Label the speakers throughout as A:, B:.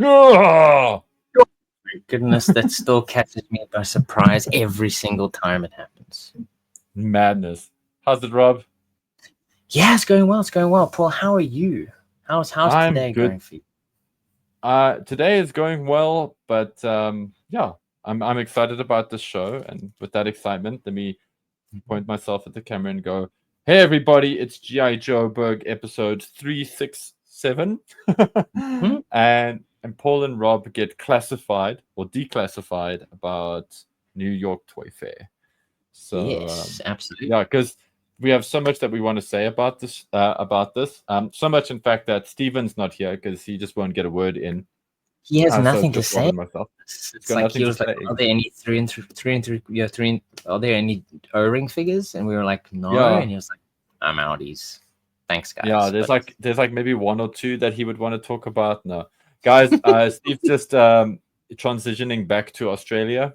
A: Oh,
B: Goodness, that still catches me by surprise every single time it happens.
A: madness. How's it, Rob?
B: Yeah, it's going well. It's going well. Paul, how are you? How's
A: I'm
B: today
A: good.
B: going for you?
A: Today is going well, but yeah, I'm excited about this show, and with that excitement, let me point myself at the camera and go, "Hey, everybody! It's GI Joburg episode 367,"
B: Hmm?
A: and Paul and Rob get classified or declassified about New York Toy Fair. So
B: Yes, absolutely.
A: yeah, because we have so much that we want to say about this. So much, in fact, that Steven's not here because he just won't get a word in.
B: He has
A: So
B: nothing
A: it's
B: to
A: just Rob
B: say.
A: and myself. It's
B: It's
A: got
B: like
A: nothing
B: he
A: to
B: was like,
A: say.
B: "Are there any are there any O-ring figures?" And we were like, "No."
A: Yeah,
B: And he was like, "I'm outies. Thanks,
A: yeah.
B: guys."
A: There's
B: But
A: like maybe one or two that he would want to talk about. No, guys. Steve's just transitioning back to Australia.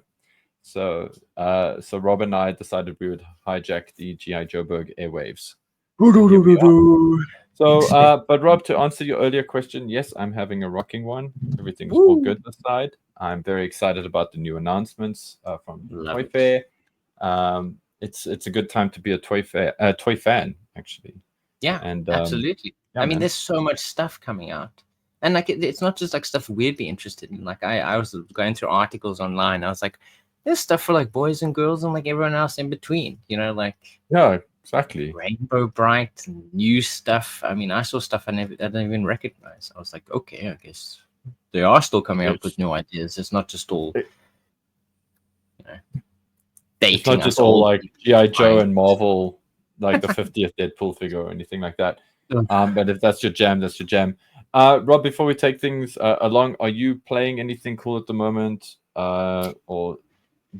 A: So Rob and I decided we would hijack the GI Joburg airwaves. So here we are. So,
B: expect.
A: but Rob, to answer your earlier question, yes, I'm having a rocking one. Everything's all
B: Woo!
A: good this side. I'm very excited about the new announcements from
B: Love
A: Toy
B: it.
A: Fair. It's a good time to be a toy fan actually.
B: Yeah,
A: And
B: absolutely.
A: yeah,
B: I mean,
A: man.
B: there's so much stuff coming out. And like it's not just like stuff we'd be interested in. Like I was going through articles online. I was like, there's stuff for like boys and girls and like everyone else in between, like
A: Yeah, exactly.
B: Rainbow Bright and new stuff. I mean, I saw stuff I didn't even recognize. I was like, okay, I guess they are still coming up with
A: It's
B: new ideas. It's not just all,
A: it,
B: you know,
A: it's not
B: dating
A: just
B: us
A: all
B: old
A: like
B: people.
A: GI Joe
B: Fine.
A: and Marvel, like the 50th Deadpool figure or anything like that.
B: Ugh.
A: But if that's your jam, that's your jam. Rob, before we take things along, are you playing anything cool at the moment, or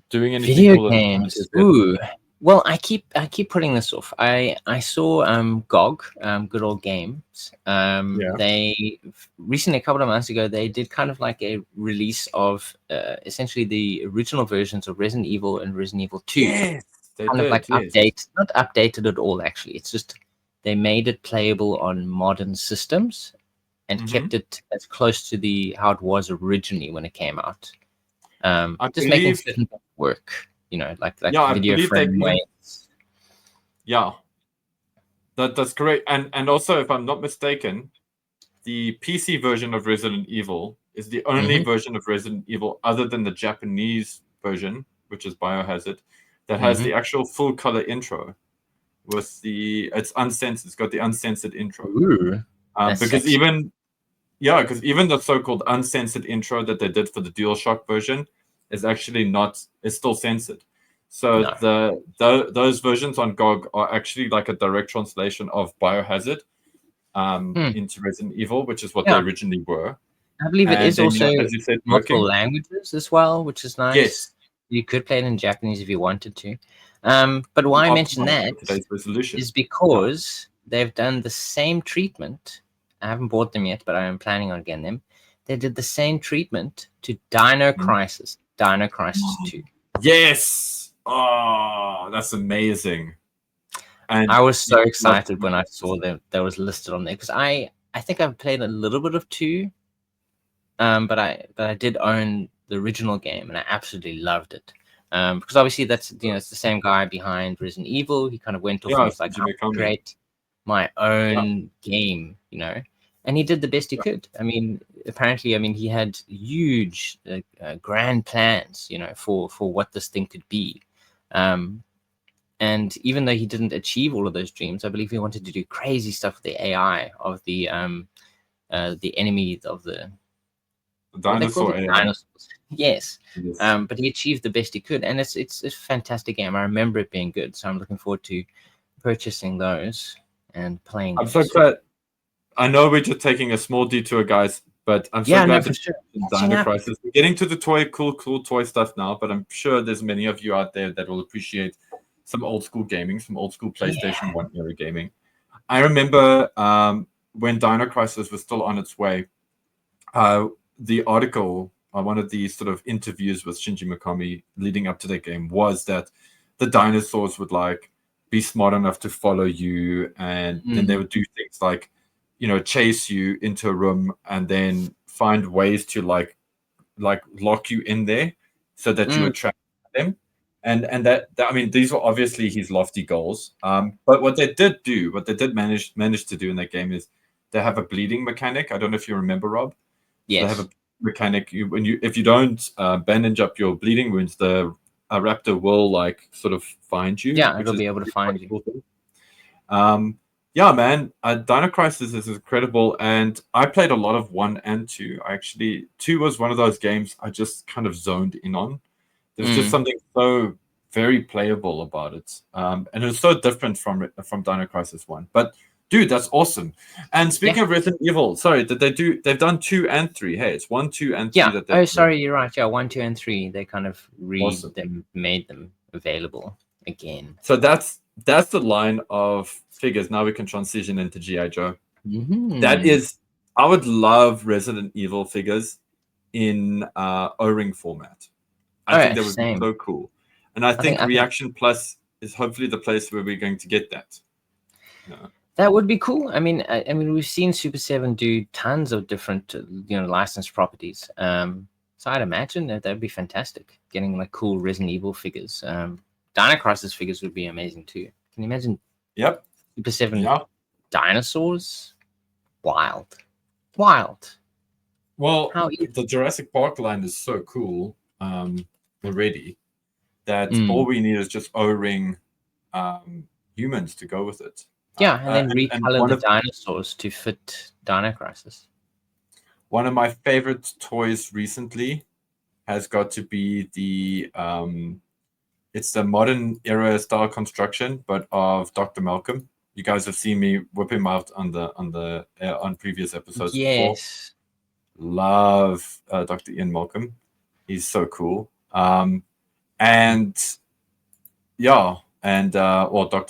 A: doing anything
B: Video
A: cool at the moment?
B: games.
A: Is it?
B: Ooh. Well, I keep putting this off. I saw GOG, Good Old Games.
A: Yeah.
B: They recently, a couple of months ago, they did kind of like a release of essentially the original versions of Resident Evil and Resident Evil 2.
A: Yes, they
B: Kind of like
A: did. Yes.
B: not updated at all actually. It's just they made it playable on modern systems and
A: Mm-hmm.
B: kept it as close to the how it was originally when it came out.
A: I
B: Just making
A: believe.
B: certain things work, like
A: Yeah, I
B: video
A: believe they've
B: frame
A: even.
B: rates.
A: Yeah, that's correct. And also, if I'm not mistaken, the PC version of Resident Evil is the only
B: Hmm.
A: version of Resident Evil other than the Japanese version, which is Biohazard, that has
B: Hmm.
A: the actual full color intro with it's uncensored. It's got the uncensored intro.
B: Ooh, that's
A: Because
B: sexy.
A: even the so-called uncensored intro that they did for the DualShock version is actually not is still censored. So
B: No.
A: those versions on GOG are actually like a direct translation of Biohazard
B: Hmm.
A: into Resident Evil, which is what they
B: Yeah,
A: originally were.
B: I believe it
A: And
B: is
A: then,
B: also
A: as you said,
B: multiple
A: working.
B: languages as well, which is nice.
A: Yes,
B: You could play it in Japanese if you wanted to. But
A: and
B: why I mention
A: optimized
B: that
A: for today's resolution.
B: is
A: Yeah.
B: because they've done the same treatment. I haven't bought them yet, but I am planning on getting them. They did the same treatment to Dino Crisis 2.
A: Yes. Oh, that's amazing. And
B: I was
A: you
B: so
A: love
B: excited when I saw that was listed on there because I think I've played a little bit of 2, but I did own the original game and I absolutely loved it. Because obviously it's the same guy behind Resident Evil. He kind of went off and
A: yeah,
B: was like,
A: Shinji
B: "I'll
A: Mikami.
B: create my
A: Yeah.
B: own game," and he did the best he
A: Yeah.
B: could. I mean, apparently, he had huge, grand plans, for what this thing could be. And even though he didn't achieve all of those dreams, I believe he wanted to do crazy stuff with the AI of the enemies of the what they call
A: Dinosaur
B: the
A: AI.
B: dinosaurs. Yes.
A: Yes.
B: But he achieved the best he could, and it's a fantastic game. I remember it being good, so I'm looking forward to purchasing those and playing
A: I'm
B: them
A: so
B: soon.
A: glad. I know we're just taking a small detour, guys, but I'm so
B: Yeah, no,
A: glad
B: for
A: that
B: sure.
A: you mentioned
B: Catching
A: Dino
B: up.
A: Crisis. We're getting to the cool toy stuff now, but I'm sure there's many of you out there that will appreciate some old school gaming, some old school
B: Yeah.
A: PlayStation 1 era gaming. I remember when Dino Crisis was still on its way, the article, one of the sort of interviews with Shinji Mikami leading up to that game was that the dinosaurs would like be smart enough to follow you, and then they would do things like, chase you into a room and then find ways to like lock you in there so that you attract them. And that I mean, these were obviously his lofty goals. But what they did manage to do in that game is they have a bleeding mechanic. I don't know if you remember, Rob.
B: Yes.
A: So they have a mechanic. If you don't bandage up your bleeding wounds, the raptor will like sort of find you.
B: Yeah, it'll be able to find you.
A: Cool. Yeah, man. Dino Crisis is incredible, and I played a lot of 1 and 2. Actually, 2 was one of those games I just kind of zoned in on. There's just something so very playable about it, and it's so different from Dino Crisis 1. But dude, that's awesome. And speaking of Resident Evil, sorry, they've done 2 and 3. Hey, it's 1, 2, and 3 that they've
B: sorry, you're right. Yeah, 1, 2, and 3. They kind of made them available again.
A: So that's the line of figures. Now we can transition into GI Joe. That is, I would love Resident Evil figures in O-ring format. I think that would be so cool. And I think Reaction Plus is hopefully the place where we're going to get that. Yeah.
B: That would be cool. I mean, we've seen Super7 do tons of different, licensed properties. So I'd imagine that'd be fantastic. Getting like cool Resident Evil figures. Dino Crisis figures would be amazing too. Can you imagine?
A: Yep.
B: Super7 dinosaurs? Wild.
A: Well, the Jurassic Park line is so cool already that all we need is just O-ring humans to go with it.
B: Yeah, and then recolor the dinosaurs to fit Dino Crisis.
A: One of my favorite toys recently has got to be the it's the modern era style construction, but of Dr. Malcolm. You guys have seen me whip him out on previous episodes.
B: Yes.
A: Before. Love Dr. Ian Malcolm. He's so cool. Dr.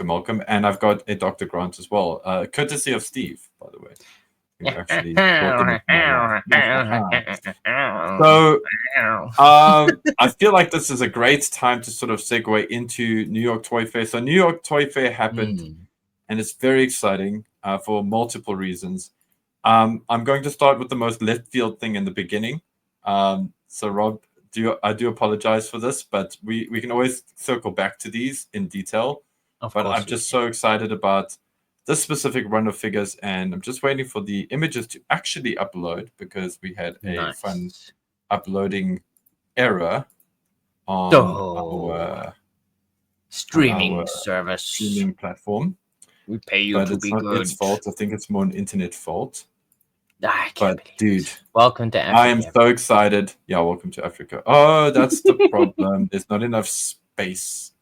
A: Malcolm, and I've got a Dr. Grant as well, courtesy of Steve, by the way. Who actually so I feel like this is a great time to sort of segue into New York Toy Fair. So New York Toy Fair happened, and it's very exciting for multiple reasons. I'm going to start with the most left field thing in the beginning. So Rob, I do apologize for this, but we can always circle back to these in detail. But I'm just so excited about this specific run of figures, and I'm just waiting for the images to actually upload because we had a fun uploading error on our
B: streaming service,
A: streaming platform.
B: We pay you to be good.
A: But it's not its fault. I think it's more an internet fault.
B: But
A: dude,
B: welcome to Africa.
A: I am so excited. Yeah, welcome to Africa. Oh, that's the problem. There's not enough space.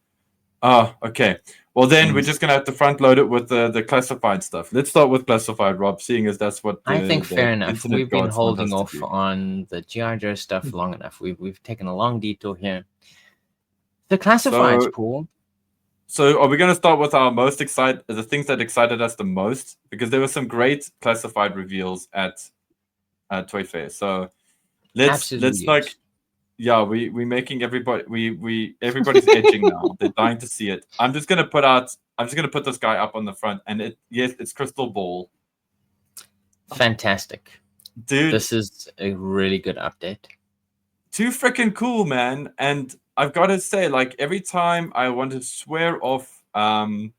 A: Oh, okay. Well, then we're just gonna have to front load it with the classified stuff. Let's start with classified, Rob, seeing as that's what
B: I think fair enough. We've been holding off on the GI Joe stuff long enough. We've taken a long detour here. The classifieds, Paul.
A: So are we going to start with our most the things that excited us the most? Because there were some great classified reveals at Toy Fair. So let's like, yeah, we're making everybody everybody's edging now. They're dying to see it. I'm just gonna put this guy up on the front, and it's Crystal Ball.
B: Fantastic, dude. This is a really good update.
A: Too freaking cool, man. And I've got to say, like, every time I want to swear off, good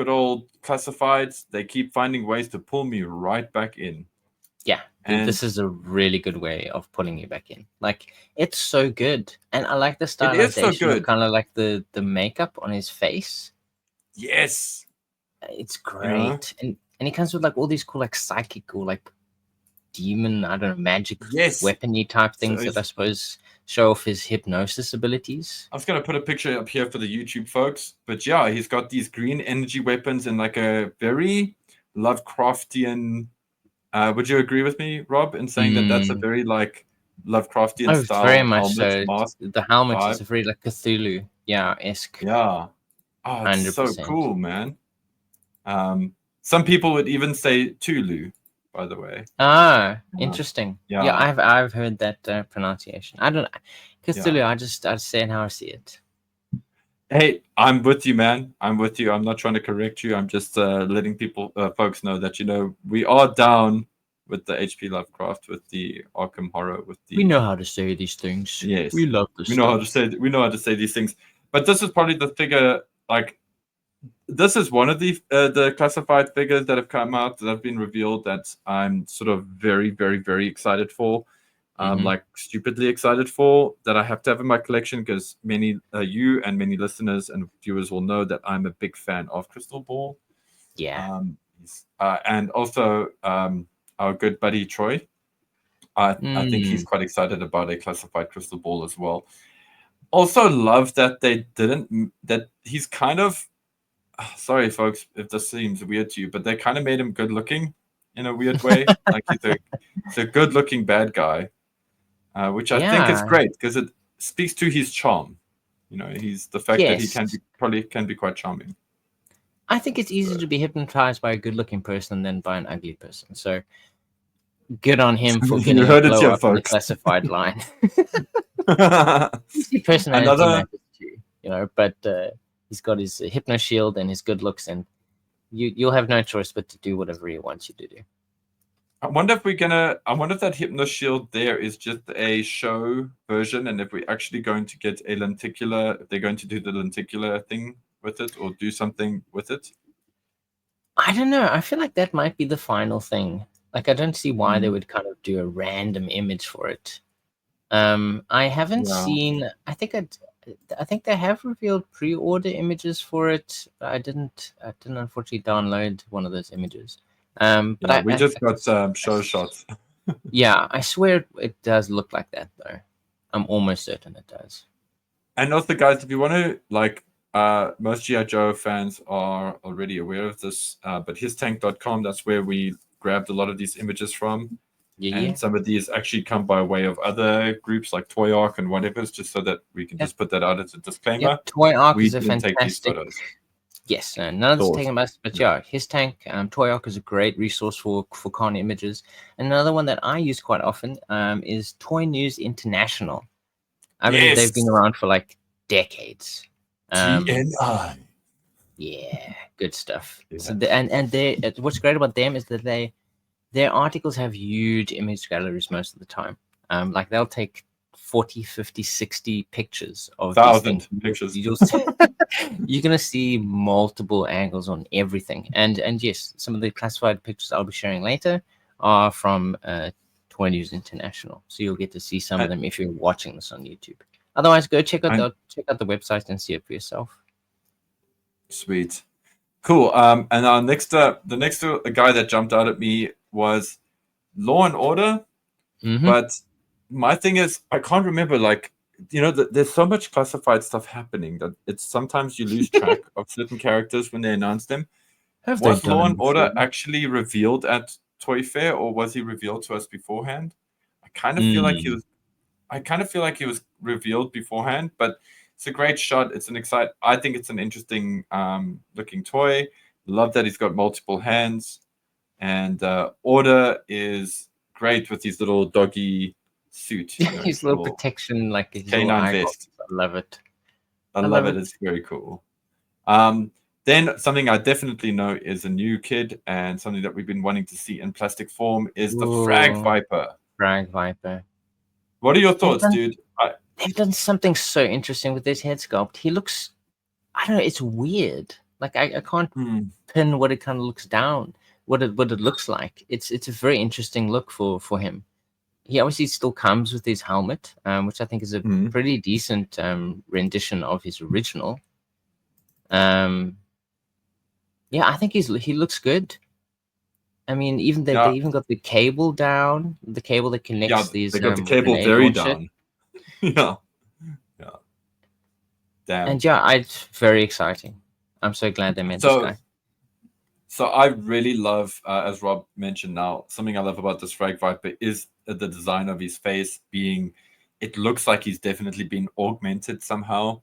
A: old classifieds, they keep finding ways to pull me right back in.
B: Yeah, and this is a really good way of pulling you back in. Like, it's so good, and I like the stylization of kind of like the makeup on his face.
A: Yes,
B: it's great, and he comes with like all these cool, like psychical, like demon, I don't know, magic weapony type things that I suppose show off his hypnosis abilities.
A: I was going to put a picture up here for the YouTube folks, but yeah, he's got these green energy weapons and like a very Lovecraftian. Would you agree with me, Rob, in saying that that's a very like Lovecraftian style?
B: Very much so. The helmet is very like Cthulhu, esque.
A: Yeah, oh, it's 100%. So cool, man. Some people would even say Tulu. By the way.
B: Interesting. Yeah, I've heard that pronunciation. I don't know. Cthulhu, I say it how I see it.
A: Hey, I'm with you, man. I'm with you. I'm not trying to correct you. I'm just letting folks know that we are down with the H.P. Lovecraft, with the Arkham Horror, with
B: We
A: the
B: know how to say these things.
A: yes,
B: We love this
A: we know how to
B: stuff.
A: say these things. But this is probably the figure. Like, this is one of the classified figures that have come out that have been revealed that I'm sort of very, very, very excited for.
B: Hmm.
A: Like stupidly excited for, that I have to have in my collection, because many you and many listeners and viewers will know that I'm a big fan of Crystal Ball.
B: Yeah.
A: And also our good buddy Troy. I think he's
B: Mm.
A: quite excited about a classified Crystal Ball as well. Also love that they didn't that he's kind of, sorry folks if this seems weird to you, but they kind of made him good looking in a weird way. Like he's a good looking bad guy, which I think is
B: Yeah.
A: great because it speaks to his charm. He's the fact that he
B: Yes.
A: can be quite charming.
B: I think it's
A: So,
B: easier to be hypnotized by a good-looking person than by an ugly person. So good on him for
A: you
B: getting a
A: heard it
B: glow
A: here,
B: up in the
A: folks.
B: classified line. Obviously, personality
A: Another,
B: matters too, but he's got his hypno shield and his good looks, and you'll have no choice but to do whatever he wants you to do.
A: I wonder if that Hypno Shield there is just a show version, and if we're actually going to get a lenticular, if they're going to do the lenticular thing with it or do something with it.
B: I don't know. I feel like that might be the final thing. Like, I don't see why they
A: Mm,
B: would kind of do a random image for it. I haven't
A: yeah,
B: seen. I think they have revealed pre-order images for it. But I didn't unfortunately download one of those images. But
A: yeah, we just
B: I
A: got show shots.
B: yeah, I swear it does look like that though. I'm almost certain it does.
A: And also, guys, if you want to, like, most GI Joe fans are already aware of this, but histank.com, that's where we grabbed a lot of these images from.
B: Yeah, yeah.
A: And some of these actually come by way of other groups like Toy Arc and whatever, just so that we can
B: Yep.
A: just put that out as a
B: Yep.
A: disclaimer.
B: Toy Arc
A: We
B: is a
A: didn't take these
B: fantastic.
A: photos.
B: Yes, none of this is
A: Thought.
B: taken by us, but yeah, his tank, Toy Arc is a great resource for Khan images. Another one that I use quite often is Toy News International. I believe they've been
A: Yes,
B: around for like decades.
A: TNI.
B: Yeah, good stuff. So
A: Yeah.
B: and they what's great about them is that their articles have huge image galleries most of the time. Like they'll take 40, 50, 60 pictures of these things.
A: 1,000 pictures.
B: You're gonna see multiple angles on everything. And yes, some of the classified pictures I'll be sharing later are from Toy News International. So you'll get to see some of
A: and,
B: them if you're watching this on YouTube. Otherwise, go
A: and
B: check out the website and see it for yourself.
A: sweet. Cool. And our the next guy that jumped out at me was Law and Order.
B: Mm-hmm.
A: But my thing is, I can't remember. Like, there's so much classified stuff happening that it's sometimes you lose track of certain characters when they announce them.
B: Have they
A: Was
B: done
A: Law
B: it
A: and Order
B: before?
A: actually revealed at Toy Fair, or was he revealed to us beforehand? I kind of feel like he
B: Mm.
A: was. I kind of feel like he was revealed beforehand, but it's a great shot. It's an excite. I think it's an interesting looking toy. Love that he's got multiple hands, and Order is great with his little doggy suit.
B: His
A: His
B: little
A: little
B: protection, like his little
A: canine
B: eyeballs.
A: vest.
B: I love it.
A: I
B: I
A: love
B: love
A: it.
B: it.
A: It's very cool. Then something I definitely know is a new kid, and something that we've been wanting to see in plastic form is the Frag
B: Ooh,
A: Viper.
B: Frag Viper.
A: What are your
B: They've
A: thoughts,
B: done
A: dude?
B: they've done something so interesting with this head sculpt. He looks, I don't know, it's weird. Like I can't
A: Hmm,
B: pin what it kind of looks down, what it looks like. It's a very interesting look for him. He obviously still comes with his helmet, which I think is a
A: hmm.
B: pretty decent rendition of his original. Um, yeah, I think he looks good. I mean, even they
A: Yeah,
B: even got the cable down, the cable that
A: yeah.
B: connects
A: They
B: these
A: got the cable
B: grenade
A: very
B: launcher.
A: down. Yeah, yeah. Damn.
B: And yeah, it's very exciting. I'm so glad they made this
A: So
B: guy.
A: So I really love, as Rob mentioned now, something I love about this Frag Viper is the design of his face being, it looks like he's definitely been augmented somehow.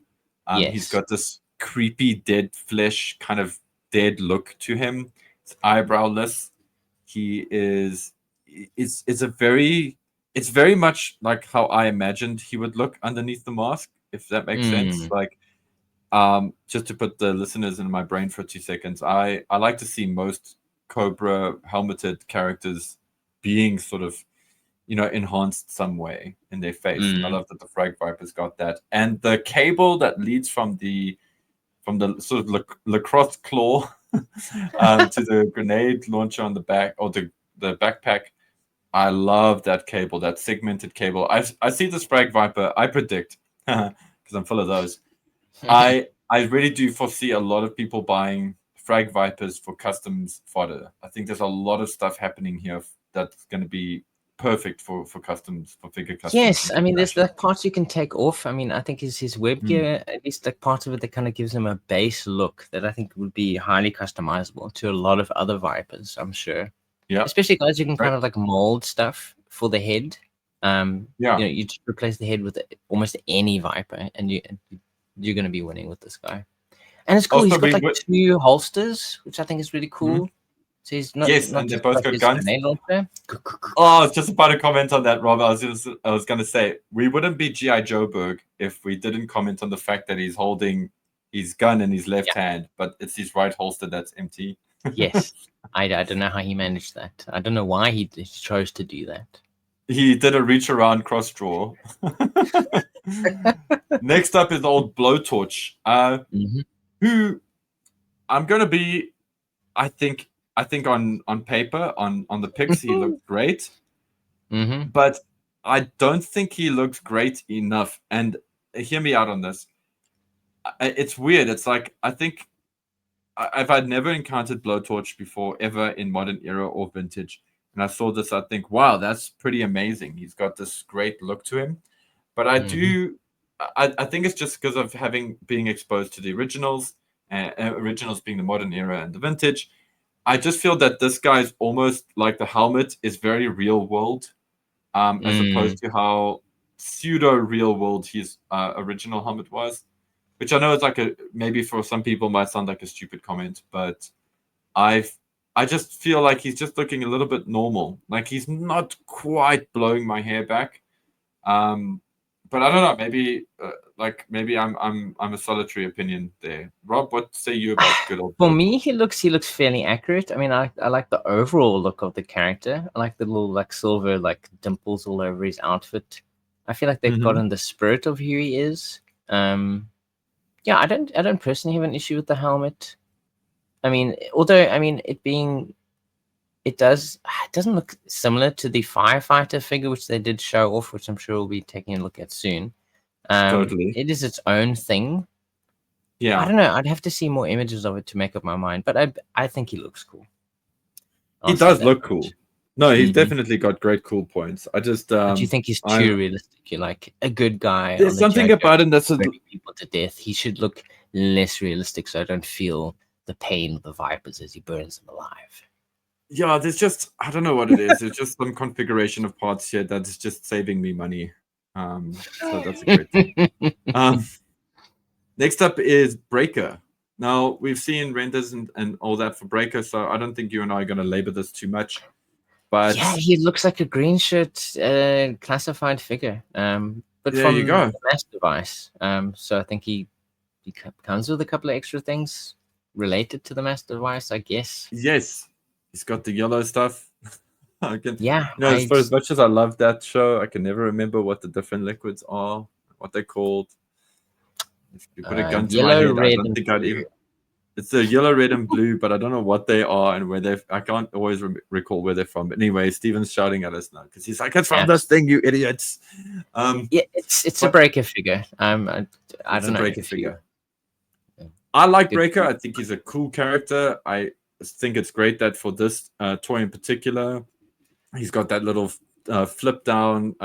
A: He's
B: Yes.
A: got this creepy dead flesh kind of dead look to him. It's eyebrowless. He is, it's a very, it's very much like how I imagined he would look underneath the mask, if that makes sense.
B: Mm.
A: Like, just to put the listeners in my brain for 2 seconds, I like to see most Cobra helmeted characters being sort of, enhanced some way in their face. And I love that the Frag Viper's got that. And the cable that leads from the sort of lacrosse claw to the grenade launcher on the back, or the backpack. I love that cable, that segmented cable. I see this Frag Viper, I predict, because I'm full of those. I really do foresee a lot of people buying Frag Vipers for customs fodder. I think there's a lot of stuff happening here that's going to be perfect for customs, for figure customs.
B: Yes, I mean, there's the parts you can take off. I mean, I think his web gear, at least like part of it that kind of gives him a base look that I think would be highly customizable to a lot of other Vipers, I'm sure.
A: Yeah.
B: Especially guys, you can kind of like mold stuff for the head.
A: Yeah.
B: You just replace the head with almost any Viper, and you're going to be winning with this guy. And it's cool.
A: Also,
B: he's got like 2 holsters, which I think is really cool. So he's not,
A: and they both got guns.
B: Oh,
A: I was just about to comment on that, Rob. I was going to say, we wouldn't be GI Joburg if we didn't comment on the fact that he's holding his gun in his left hand, but it's his right holster that's empty.
B: Yes. I don't know how he managed that. I don't know why he chose to do that.
A: He did a reach around cross draw. Next up is old Blowtorch, who I'm going to be, I think on paper, on the pics, he looked great. But I don't think he looks great enough. And hear me out on this. It's weird. It's like, I think I'd never encountered Blowtorch before, ever, in modern era or vintage. And I saw this, I think, wow, that's pretty amazing. He's got this great look to him. But I think it's just because of being exposed to the originals, originals being the modern era and the vintage. I just feel that this guy's almost like the helmet is very real world, as opposed to how pseudo real world his original helmet was. Which I know is like maybe for some people might sound like a stupid comment, but I just feel like he's just looking a little bit normal. Like he's not quite blowing my hair back. But I don't know. Maybe I'm a solitary opinion there. Rob, what say you about good old?
B: For me, he looks fairly accurate. I mean, I like the overall look of the character. I like the little like silver like dimples all over his outfit. I feel like they've gotten the spirit of who he is. Yeah, I don't personally have an issue with the helmet. I mean, although it doesn't look similar to the Firefighter figure, which they did show off, which I'm sure we'll be taking a look at soon.
A: Totally.
B: It is its own thing.
A: Yeah.
B: I don't know. I'd have to see more images of it to make up my mind, but I think he looks cool.
A: He does look cool. No, he's definitely got great cool points. I just
B: do you think he's too realistic? You're like a good guy.
A: There's something about him that's
B: burning people to death. He should look less realistic, so I don't feel the pain of the Vipers as he burns them alive.
A: Yeah, there's just, I don't know what it is. There's just some configuration of parts here that's just saving me money. So that's a great thing. Next up is Breaker. Now, we've seen renders and all that for Breaker, so I don't think you and I are going to labor this too much. But
B: yeah, he looks like a green shirt classified figure. But
A: there
B: from
A: you go.
B: the M.A.S.K device. So I think he comes with a couple of extra things related to the M.A.S.K device, I guess.
A: Yes. He's got the yellow stuff.
B: Yeah.
A: As much as I love that show, I can never remember what the different liquids are, what they're called. If you put a gun to my head, I don't think I'd even. It's a yellow, red, and blue, but I don't know what they are and where they've. I can't always recall where they're from. But anyway, Steven's shouting at us now because he's like, "It's from this thing, you idiots!"
B: Yeah, it's a Breaker figure. I don't know.
A: Breaker figure. I like Breaker. I think he's a cool character. I think it's great that for this toy in particular, he's got that little flip down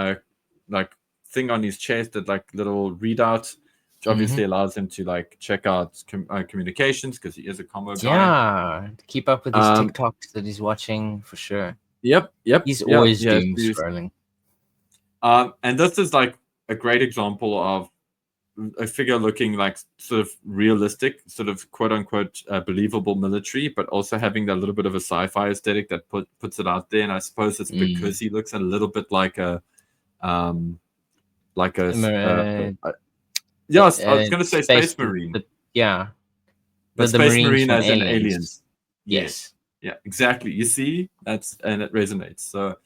A: like thing on his chest, that like little readout. Which obviously allows him to like check out communications because he is a combo guy.
B: Yeah, to keep up with his TikToks that he's watching for sure.
A: Yep.
B: He's always doom scrolling.
A: And this is like a great example of a figure looking like sort of realistic, sort of quote unquote believable military, but also having that little bit of a sci-fi aesthetic that puts it out there. And I suppose it's because he looks a little bit like a
B: Yeah,
A: I was going to say Space Marine.
B: Yeah,
A: But
B: the
A: Space
B: Marines from
A: Marine as in
B: Aliens.
A: aliens.
B: Yes.
A: Yes. Yeah, exactly. You see, and it resonates. So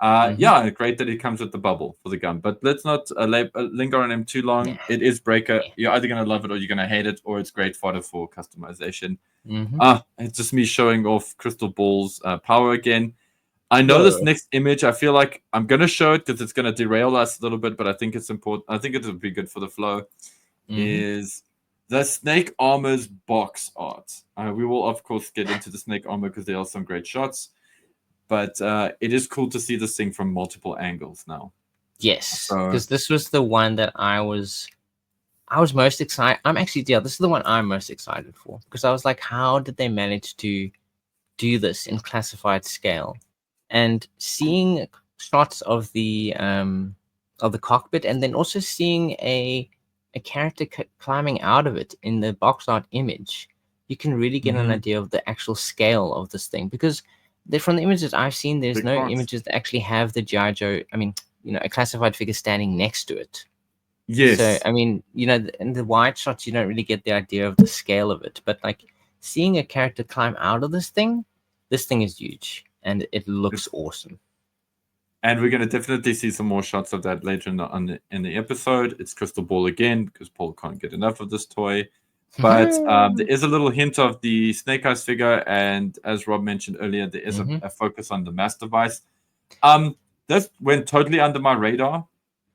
B: Mm-hmm.
A: yeah, great that it comes with the bubble for the gun. But let's not linger on him too long.
B: Yeah.
A: It is Breaker.
B: Yeah.
A: You're either going to love it or you're going to hate it, or it's great fodder for customization.
B: Mm-hmm.
A: It's just me showing off Crystal Ball's power again. I know this
B: Yeah.
A: next image, I feel like I'm going to show it because it's going to derail us a little bit, but I think it's important. I think it would be good for the flow.
B: Mm-hmm.
A: Is the Snake Armor's box art. We will, of course, get into the Snake Armor because there are some great shots. But it is cool to see this thing from multiple angles now.
B: Yes,
A: So
B: because this was the one that I was most excited. This is the one I'm most excited for because I was like, how did they manage to do this in classified scale? And seeing shots of the cockpit, and then also seeing a character climbing out of it in the box art image, you can really get an idea of the actual scale of this thing. Because from the images I've seen, there's
A: big
B: no
A: box.
B: images that actually have the GI Joe. I mean, a classified figure standing next to it.
A: Yes.
B: So I mean, in the wide shots, you don't really get the idea of the scale of it. But like seeing a character climb out of this thing is huge, and it looks awesome.
A: And we're going to definitely see some more shots of that later in the episode. It's Crystal Ball again because Paul can't get enough of this toy. But there is a little hint of the Snake Eyes figure, and as Rob mentioned earlier, there is a focus on the M.A.S.K device. This went totally under my radar,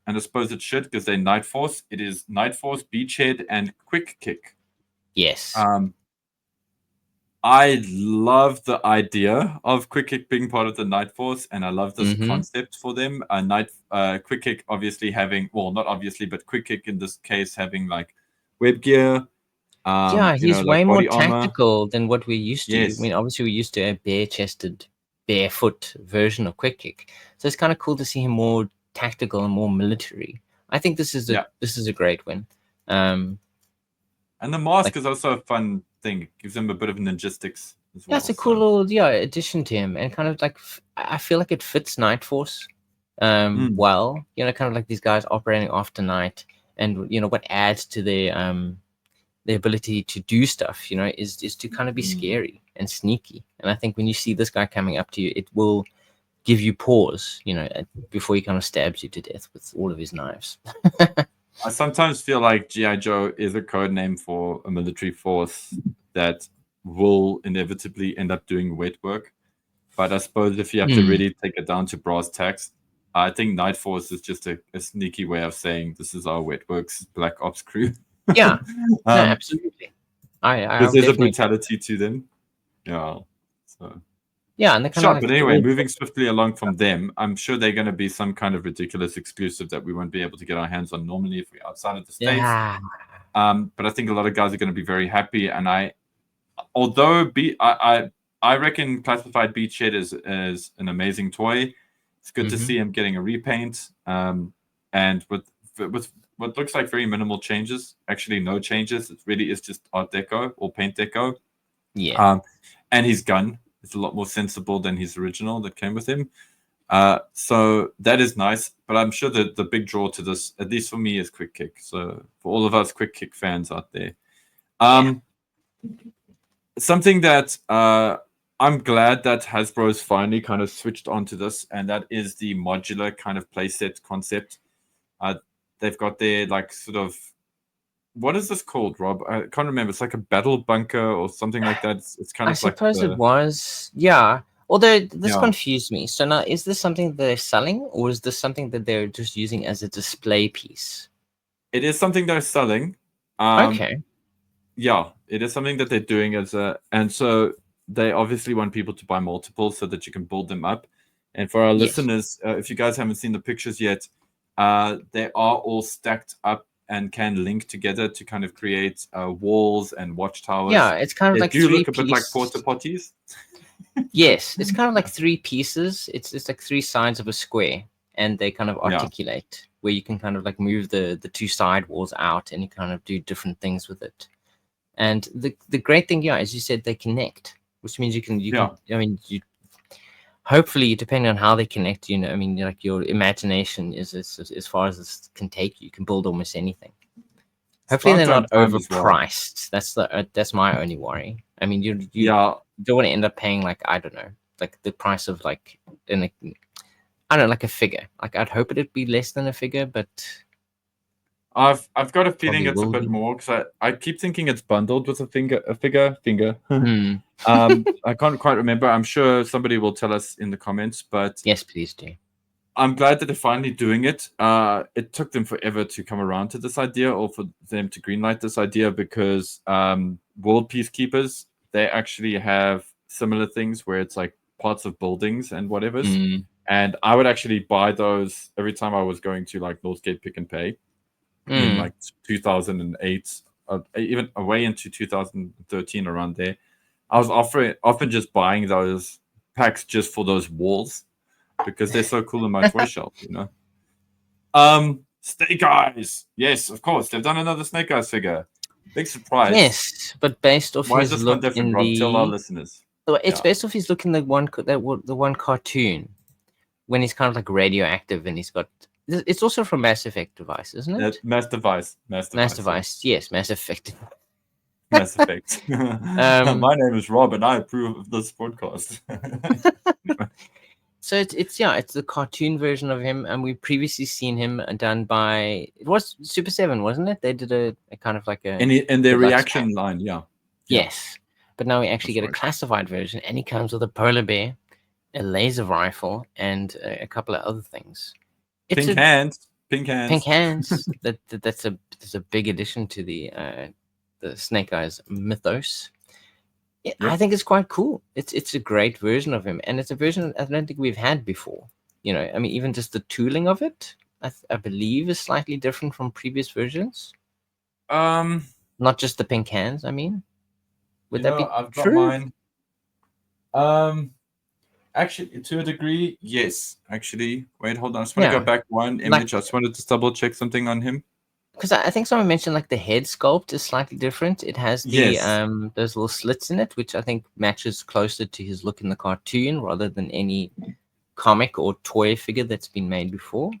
A: and I suppose it should because they're Night Force. It is Night Force, Beachhead, and Quick Kick.
B: Yes.
A: I love the idea of Quick Kick being part of the Night Force, and I love this concept for them. Quick Kick obviously having, well, not obviously, but Quick Kick in this case having like web gear.
B: He's way
A: like
B: more
A: body armor.
B: tactical than what we're used to.
A: Yes.
B: I mean, obviously we're used to a bare-chested, barefoot version of Quick Kick, so it's kind of cool to see him more tactical and more military. I think this is a great win.
A: And the mask is also a fun thing. It gives him a bit of ninjistics as well.
B: That's a cool little addition to him, and kind of like I feel like it fits Night Force well. Kind of like these guys operating after night, and what adds to their ability to do stuff, is to kind of be scary and sneaky. And I think when you see this guy coming up to you, it will give you pause, before he kind of stabs you to death with all of his knives.
A: I sometimes feel like GI Joe is a code name for a military force that will inevitably end up doing wet work. But I suppose if you have to really take it down to brass tacks, I think Night Force is just a sneaky way of saying this is our wet works Black Ops crew.
B: Yeah, no, absolutely.
A: There's a brutality to them. Yeah. So.
B: Yeah, and they kind of
A: but anyway, moving swiftly along from them, I'm sure they're going to be some kind of ridiculous exclusive that we won't be able to get our hands on normally if we're outside of the States.
B: Yeah.
A: But I think a lot of guys are going to be very happy. And I reckon Classified Beachhead is an amazing toy. It's good to see him getting a repaint. And with what looks like very minimal changes, actually no changes. It really is just Art Deco or Paint Deco.
B: Yeah.
A: And his gun is a lot more sensible than his original that came with him. So that is nice. But I'm sure that the big draw to this, at least for me, is Quick Kick. So for all of us Quick Kick fans out there. Something that I'm glad that Hasbro's finally kind of switched onto this, and that is the modular kind of playset concept. They've got their like sort of, what is this called, Rob? I can't remember. It's like a battle bunker or something like that. It's kind of
B: I suppose it was, yeah. Although this confused me. So now, is this something that they're selling, or is this something that they're just using as a display piece?
A: It is something they're selling.
B: Okay.
A: Yeah, it is something that they're doing and so they obviously want people to buy multiples so that you can build them up. And for our listeners, if you guys haven't seen the pictures yet, they are all stacked up and can link together to kind of create walls and watchtowers.
B: Yeah, it's kind of like
A: do look a bit like porta potties.
B: Yes, it's kind of like three pieces. It's like three sides of a square, and they kind of articulate where you can kind of like move the two side walls out, and you kind of do different things with it. And the great thing, as you said, they connect, which means you can. I mean, hopefully, depending on how they connect, I mean, like your imagination is as far as this can take you. You can build almost anything. Hopefully they're
A: Starter
B: not
A: and time as well.
B: overpriced. That's my only worry. I mean, you
A: Yeah,
B: don't want to end up paying like, I don't know, like the price of like I don't know, like a figure. Like I'd hope it'd be less than a figure, but
A: I've got a feeling
B: probably
A: it's a
B: will
A: bit
B: be.
A: more because I keep thinking it's bundled with a figure.
B: Hmm.
A: I can't quite remember. I'm sure somebody will tell us in the comments, but
B: Yes, please do.
A: I'm glad that they're finally doing it. It took them forever to come around to this idea, or for them to greenlight this idea, because World Peacekeepers, they actually have similar things where it's like parts of buildings and whatever's.
B: Mm.
A: And I would actually buy those every time I was going to like Northgate Pick and Pay in
B: Mm.
A: like 2008, even away into 2013, around there. I was often just buying those packs just for those walls because they're so cool in my toy shelf, you know. Snake Eyes. Yes, of course. They've done another Snake Eyes figure. Big surprise.
B: Yes, but based off
A: Why is
B: his
A: this one
B: look
A: different,
B: in
A: Rob? Tell our
B: the,
A: listeners.
B: it's
A: Yeah.
B: based off his look in the one cartoon when he's kind of like radioactive and he's got. It's also from Mass Effect device, isn't it?
A: Mass Device. Mass
B: Mass
A: Device.
B: device, yes, Mass Effect.
A: Mass Effect. My name is Rob and I approve of this podcast.
B: So it's the cartoon version of him, and we've previously seen him done by, it was Super7, wasn't it? They did a kind of like a
A: In their
B: deluxe
A: reaction
B: pack.
A: line, yeah.
B: Yes, but now we actually
A: That's
B: get a
A: right.
B: classified version, and he comes with a polar bear, a laser rifle, and a couple of other things. It's
A: Pink hands. Pink hands.
B: Pink hands. That's a big addition to the Snake Eyes mythos. Yeah,
A: Yep.
B: I think it's quite cool. It's a great version of him, and it's a version I don't think we've had before. You know, I mean, even just the tooling of it, I believe, is slightly different from previous versions. Not just the pink hands. I mean, would that be
A: I've got
B: true?
A: mine. Actually, to a degree, yes. Actually, wait, hold on. I just want to
B: Yeah,
A: go back one image. I just wanted to double check something on him.
B: because I think someone mentioned like the head sculpt is slightly different. It has the
A: Yes.
B: those little slits in it, which I think matches closer to his look in the cartoon rather than any comic or toy figure that's been made before.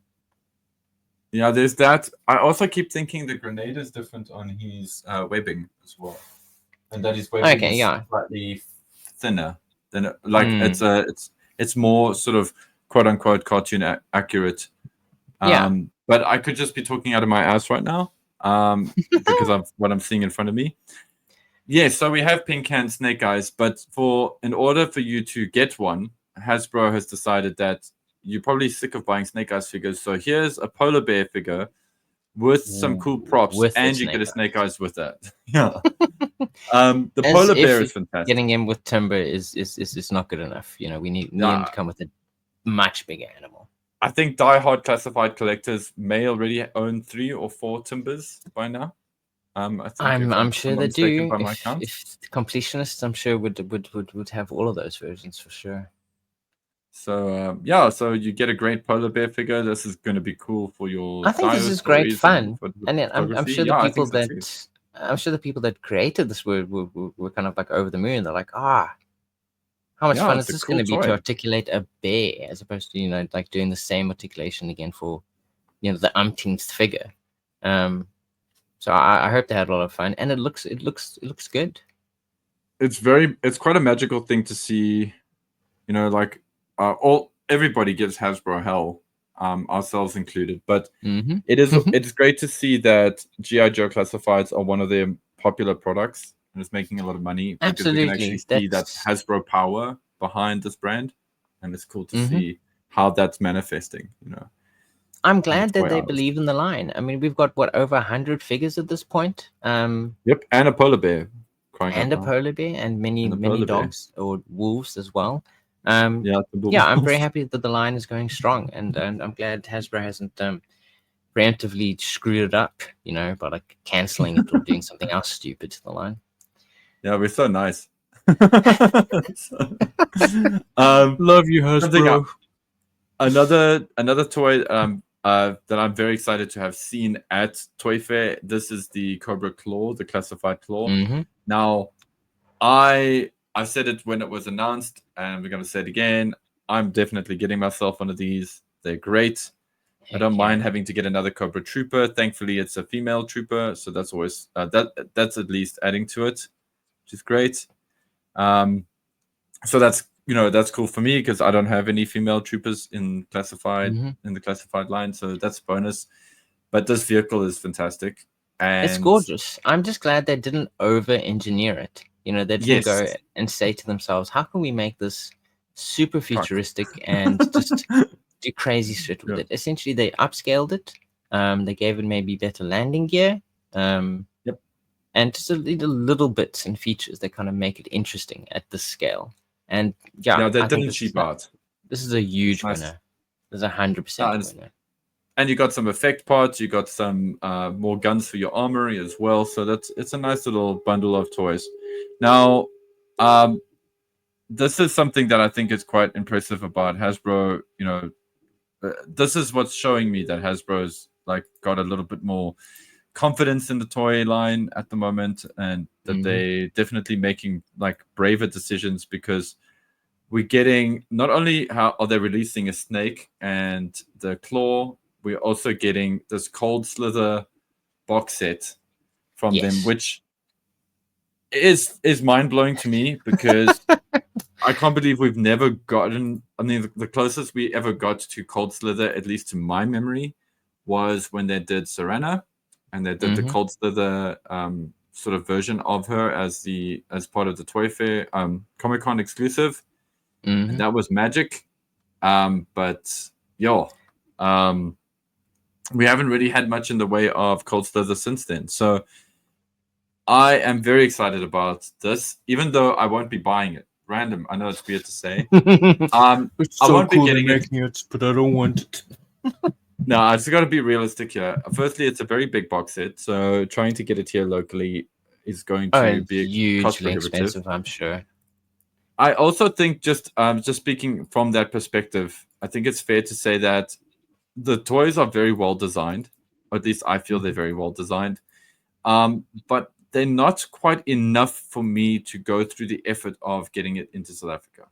A: Yeah, there's that. I also keep thinking the grenade is different on his webbing as well, and that his webbing
B: Okay,
A: is
B: yeah.
A: slightly thinner than like it's more sort of quote unquote cartoon accurate.
B: Yeah.
A: But I could just be talking out of my ass right now, because of what I'm seeing in front of me. Yeah, so we have pink hand Snake Eyes, but in order for you to get one, Hasbro has decided that you're probably sick of buying Snake Eyes figures. So here's a polar bear figure with some cool props,
B: with the
A: and you get a Snake
B: eyes.
A: Eyes with that. Yeah. The
B: As
A: polar
B: if
A: bear is fantastic.
B: getting him with timber is not good enough. You know, we need him to come with a much bigger animal.
A: I think diehard classified collectors may already own 3 or 4 timbers by now. I think
B: I'm sure
A: not
B: they
A: mistaken
B: do.
A: by my count.
B: If the completionists, I'm sure would have all of those versions for sure.
A: So yeah, so you get a great polar bear figure. This is going to be cool for your
B: I think this
A: dio
B: is great
A: stories and
B: fun,
A: for the
B: and I'm
A: photography.
B: sure the
A: Yeah, I
B: people
A: think so too.
B: I'm sure the people that created this were kind of like over the moon. They're like, how much
A: Yeah,
B: fun
A: it's
B: is
A: a
B: this going
A: cool
B: to be to
A: toy.
B: articulate a bear as opposed to, you know, like doing the same articulation again for, you know, the umpteenth figure. So I hope they had a lot of fun, and it looks good.
A: It's quite a magical thing to see, you know, like everybody gives Hasbro hell, ourselves included, but
B: Mm-hmm.
A: it's great to see that GI Joe classifieds are one of their popular products and it's making a lot of money because we can actually see that Hasbro power behind this brand, and it's cool to see how that's manifesting, you know.
B: I'm glad that they believe in the line. I mean, we've got over 100 figures at this point.
A: Yep, and a polar bear.
B: And a polar bear, and many dogs or wolves as well. Yeah, I'm very happy that the line is going strong, and I'm glad Hasbro hasn't preemptively screwed it up, you know, by like canceling it or doing something else stupid to the line.
A: Yeah, we're so nice.
B: Love you, Hasbro.
A: Another toy that I'm very excited to have seen at Toy Fair. This is the Cobra Claw, the classified claw. Now, I said it when it was announced, and we're going to say it again. I'm definitely getting myself one of these. They're great. I don't
B: Heck
A: mind
B: yeah.
A: having to get another Cobra Trooper. Thankfully, it's a female trooper, so that's always that's at least adding to it, which is great. So that's cool for me because I don't have any female troopers in the classified line, so that's a bonus. But this vehicle is fantastic,
B: It's
A: and
B: gorgeous. I'm just glad they didn't over-engineer it. They didn't
A: yes,
B: go and say to themselves, "How can we make this super
A: truck.
B: futuristic and just do crazy shit with
A: Yeah.
B: it?" Essentially, they upscaled it. They gave it maybe better landing gear.
A: Yep.
B: And just a little bits and features that kind of make it interesting at this scale. And yeah,
A: Yeah, they
B: I think
A: didn't cheap out.
B: this is a
A: It's
B: huge
A: nice.
B: winner. This is 100% a
A: And,
B: winner.
A: and you got some effect parts. You got some more guns for your armory as well. So it's a nice little bundle of toys. Now, this is something that I think is quite impressive about Hasbro. This is what's showing me that Hasbro's like got a little bit more confidence in the toy line at the moment, and that they definitely making like braver decisions because we're getting not only how are they releasing a snake and the claw, we're also getting this cold slither box set from them,
B: Yes.
A: which is mind blowing to me because I can't believe we've never gotten. I mean, the closest we ever got to Cold Slither, at least to my memory, was when they did Serena, and they did the Cold Slither sort of version of her as part of the Toy Fair Comic Con exclusive, and that was magic. But we haven't really had much in the way of Cold Slither since then. So I am very excited about this, even though I won't be buying it. Random. I know it's weird to say.
B: It's
A: I
B: so
A: won't be
B: cool
A: getting
B: they're
A: it.
B: making it, but I don't want it.
A: No, I just got to be realistic here. Firstly, it's a very big box set, so trying to get it here locally is going to be cost
B: Hugely
A: prohibitive.
B: expensive, I'm sure.
A: I also think just speaking from that perspective, I think it's fair to say that the toys are very well designed, or at least I feel they're very well designed. But they're not quite enough for me to go through the effort of getting it into South Africa.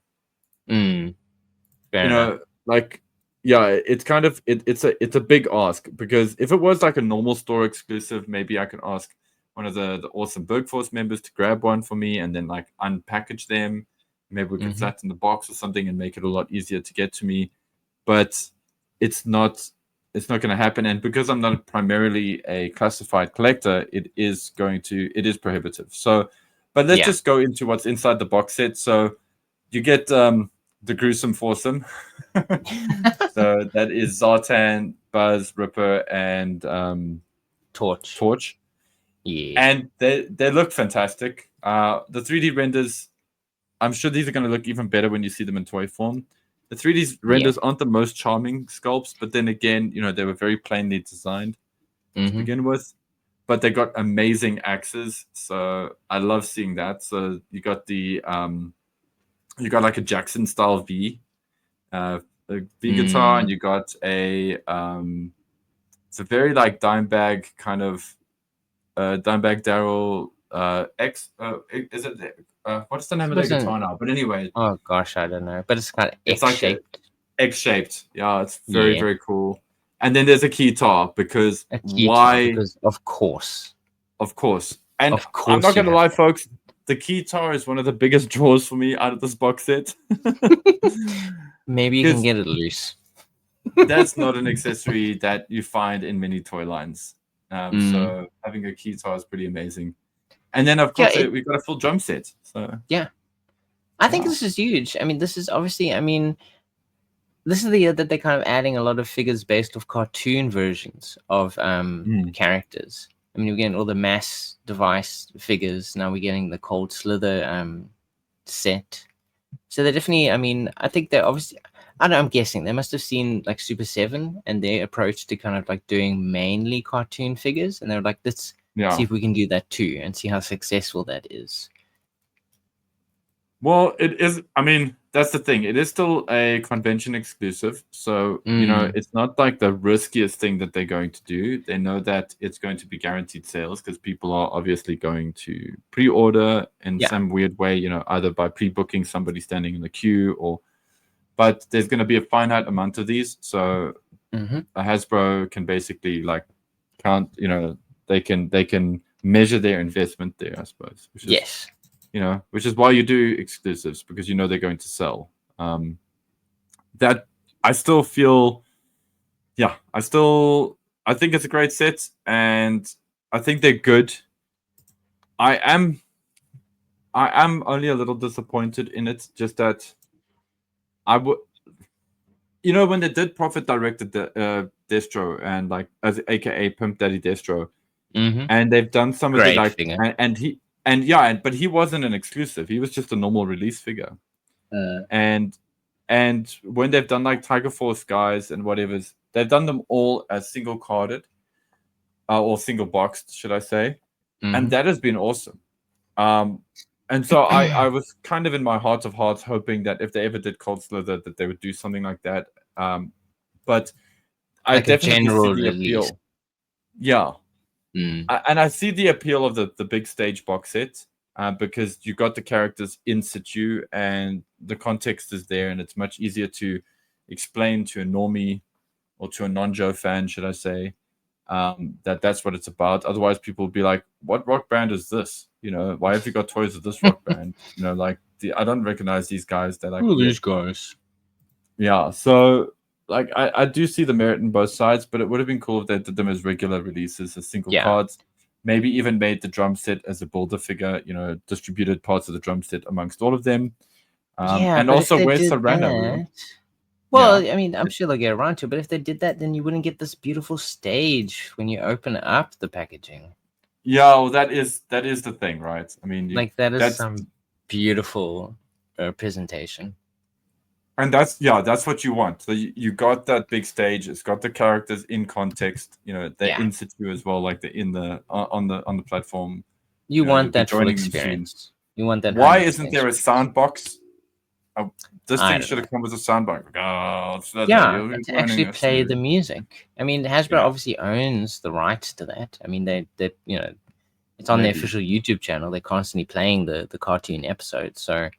B: Fair enough.
A: Like, yeah, it's kind of it's a big ask because if it was like a normal store exclusive, maybe I could ask one of the awesome Bergforce members to grab one for me and then like unpackage them. Maybe we could set in the box or something and make it a lot easier to get to me. But it's not going to happen, and because I'm not primarily a classified collector, it is prohibitive. So, but let's just go into what's inside the box set. So you get the gruesome foursome. So that is Zartan, Buzz, Ripper, and Torch.
B: Yeah.
A: And they look fantastic. The 3D renders, I'm sure these are going to look even better when you see them in toy form. The 3D renders aren't the most charming sculpts, but then again, they were very plainly designed to begin with. But they got amazing axes, so I love seeing that. So you got you got like a Jackson style V, a V guitar, and you got it's a very like Dimebag kind of Dimebag Daryl X. Is it? What's the name of the guitar now? But anyway,
B: oh gosh, I don't know. But it's kind of
A: X-shaped.
B: X-shaped.
A: X-shaped. Yeah, it's very very cool. And then there's a keytar because why?
B: Because of course.
A: Of course. And
B: of course
A: I'm not gonna lie, folks. The keytar is one of the biggest draws for me out of this box set.
B: Maybe you can get it loose.
A: That's not an accessory that you find in many toy lines. So having a keytar is pretty amazing. And then of course we've got a full drum set. So
B: yeah, I think this is huge. I mean, this is obviously. I mean, this is the year that they're kind of adding a lot of figures based off cartoon versions of characters. I mean, we're getting all the mass device figures. Now we're getting the Cold Slither set. So they're definitely, I mean, I think they're obviously, I'm guessing they must have seen like Super7 and their approach to kind of like doing mainly cartoon figures. And they're like, let's see if we can do that too and see how successful that is.
A: Well, it is. I mean, that's the thing. It is still a convention exclusive. So, it's not like the riskiest thing that they're going to do. They know that it's going to be guaranteed sales because people are obviously going to pre-order in some weird way, either by pre-booking somebody standing in the queue but there's going to be a finite amount of these. So Hasbro can basically like count, they can measure their investment there, I suppose, which is
B: Yes.
A: which is why you do exclusives, because they're going to sell. That I still feel, I think it's a great set, and I think they're good. I am only a little disappointed in it, just that I would, when they did profit directed the Destro, and like as AKA Pimp Daddy Destro, and they've done some of the
B: Great
A: like,
B: figure.
A: but he wasn't an exclusive. He was just a normal release figure. And when they've done like Tiger Force guys and whatever's, they've done them all as single carded, or single boxed, should I say? And that has been awesome. And so I was kind of in my heart of hearts hoping that if they ever did Cold Slither, that they would do something like that. But I
B: Like a
A: definitely see
B: general
A: the
B: release.
A: appeal. Yeah. And I see the appeal of the big stage box set, because you got the characters in situ and the context is there, and it's much easier to explain to a normie or to a non-Joe fan, should I say, that's what it's about. Otherwise, people will be like, "What rock band is this? Why have you got toys of this rock band? Like I don't recognize these guys. They're like
B: Who are
A: weird."
B: these guys?
A: Yeah, so like I do see the merit in both sides, but it would have been cool if they did them as regular releases, as single cards. Maybe even made the drum set as a builder figure, distributed parts of the drum set amongst all of them. And
B: but if
A: also,
B: they
A: where's
B: did
A: Serrano?
B: that, well,
A: Yeah.
B: I mean, I'm sure they'll get around to it, but if they did that, then you wouldn't get this beautiful stage when you open up the packaging.
A: Yeah, well, that is the thing, right? I mean,
B: Like, that is
A: that's
B: some beautiful presentation.
A: and that's what you want. So you got that big stage. It's got the characters in context. They're in situ as well, like they're in the on the platform.
B: You
A: You'll
B: want
A: be
B: that full
A: joining them soon.
B: experience. You want that
A: Why
B: 100%
A: isn't there a
B: experience.
A: sound box? This
B: I
A: thing
B: don't
A: should
B: know.
A: have come with a sound box. Oh, Slither,
B: Yeah,
A: you'll be
B: to
A: joining
B: actually
A: us
B: play the
A: soon.
B: music. I mean, Hasbro
A: Yeah.
B: obviously owns the rights to that. I mean, they it's on their
A: Maybe.
B: official YouTube channel. They're constantly playing the cartoon episodes. So,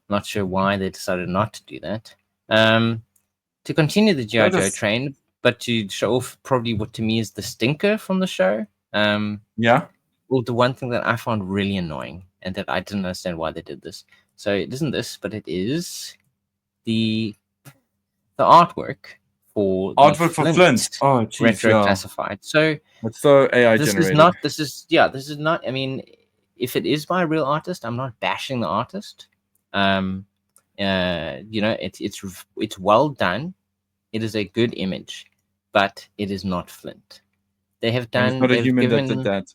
B: not sure why they decided not to do that. To continue the GI Joe train, but to show off probably what to me is the stinker from the show.
A: Yeah.
B: Well, the one thing that I found really annoying and that I didn't understand why they did this. So it isn't this, but it is the artwork for the
A: Flint. Oh, geez,
B: retro
A: yeah.
B: classified. So
A: It's so AI
B: this
A: generated.
B: this is not. I mean, if it is by a real artist, I'm not bashing the artist. It's well done. It is a good image, but it is not Flint. They have done.
A: And it's not a
B: They've
A: human
B: given.
A: that did that.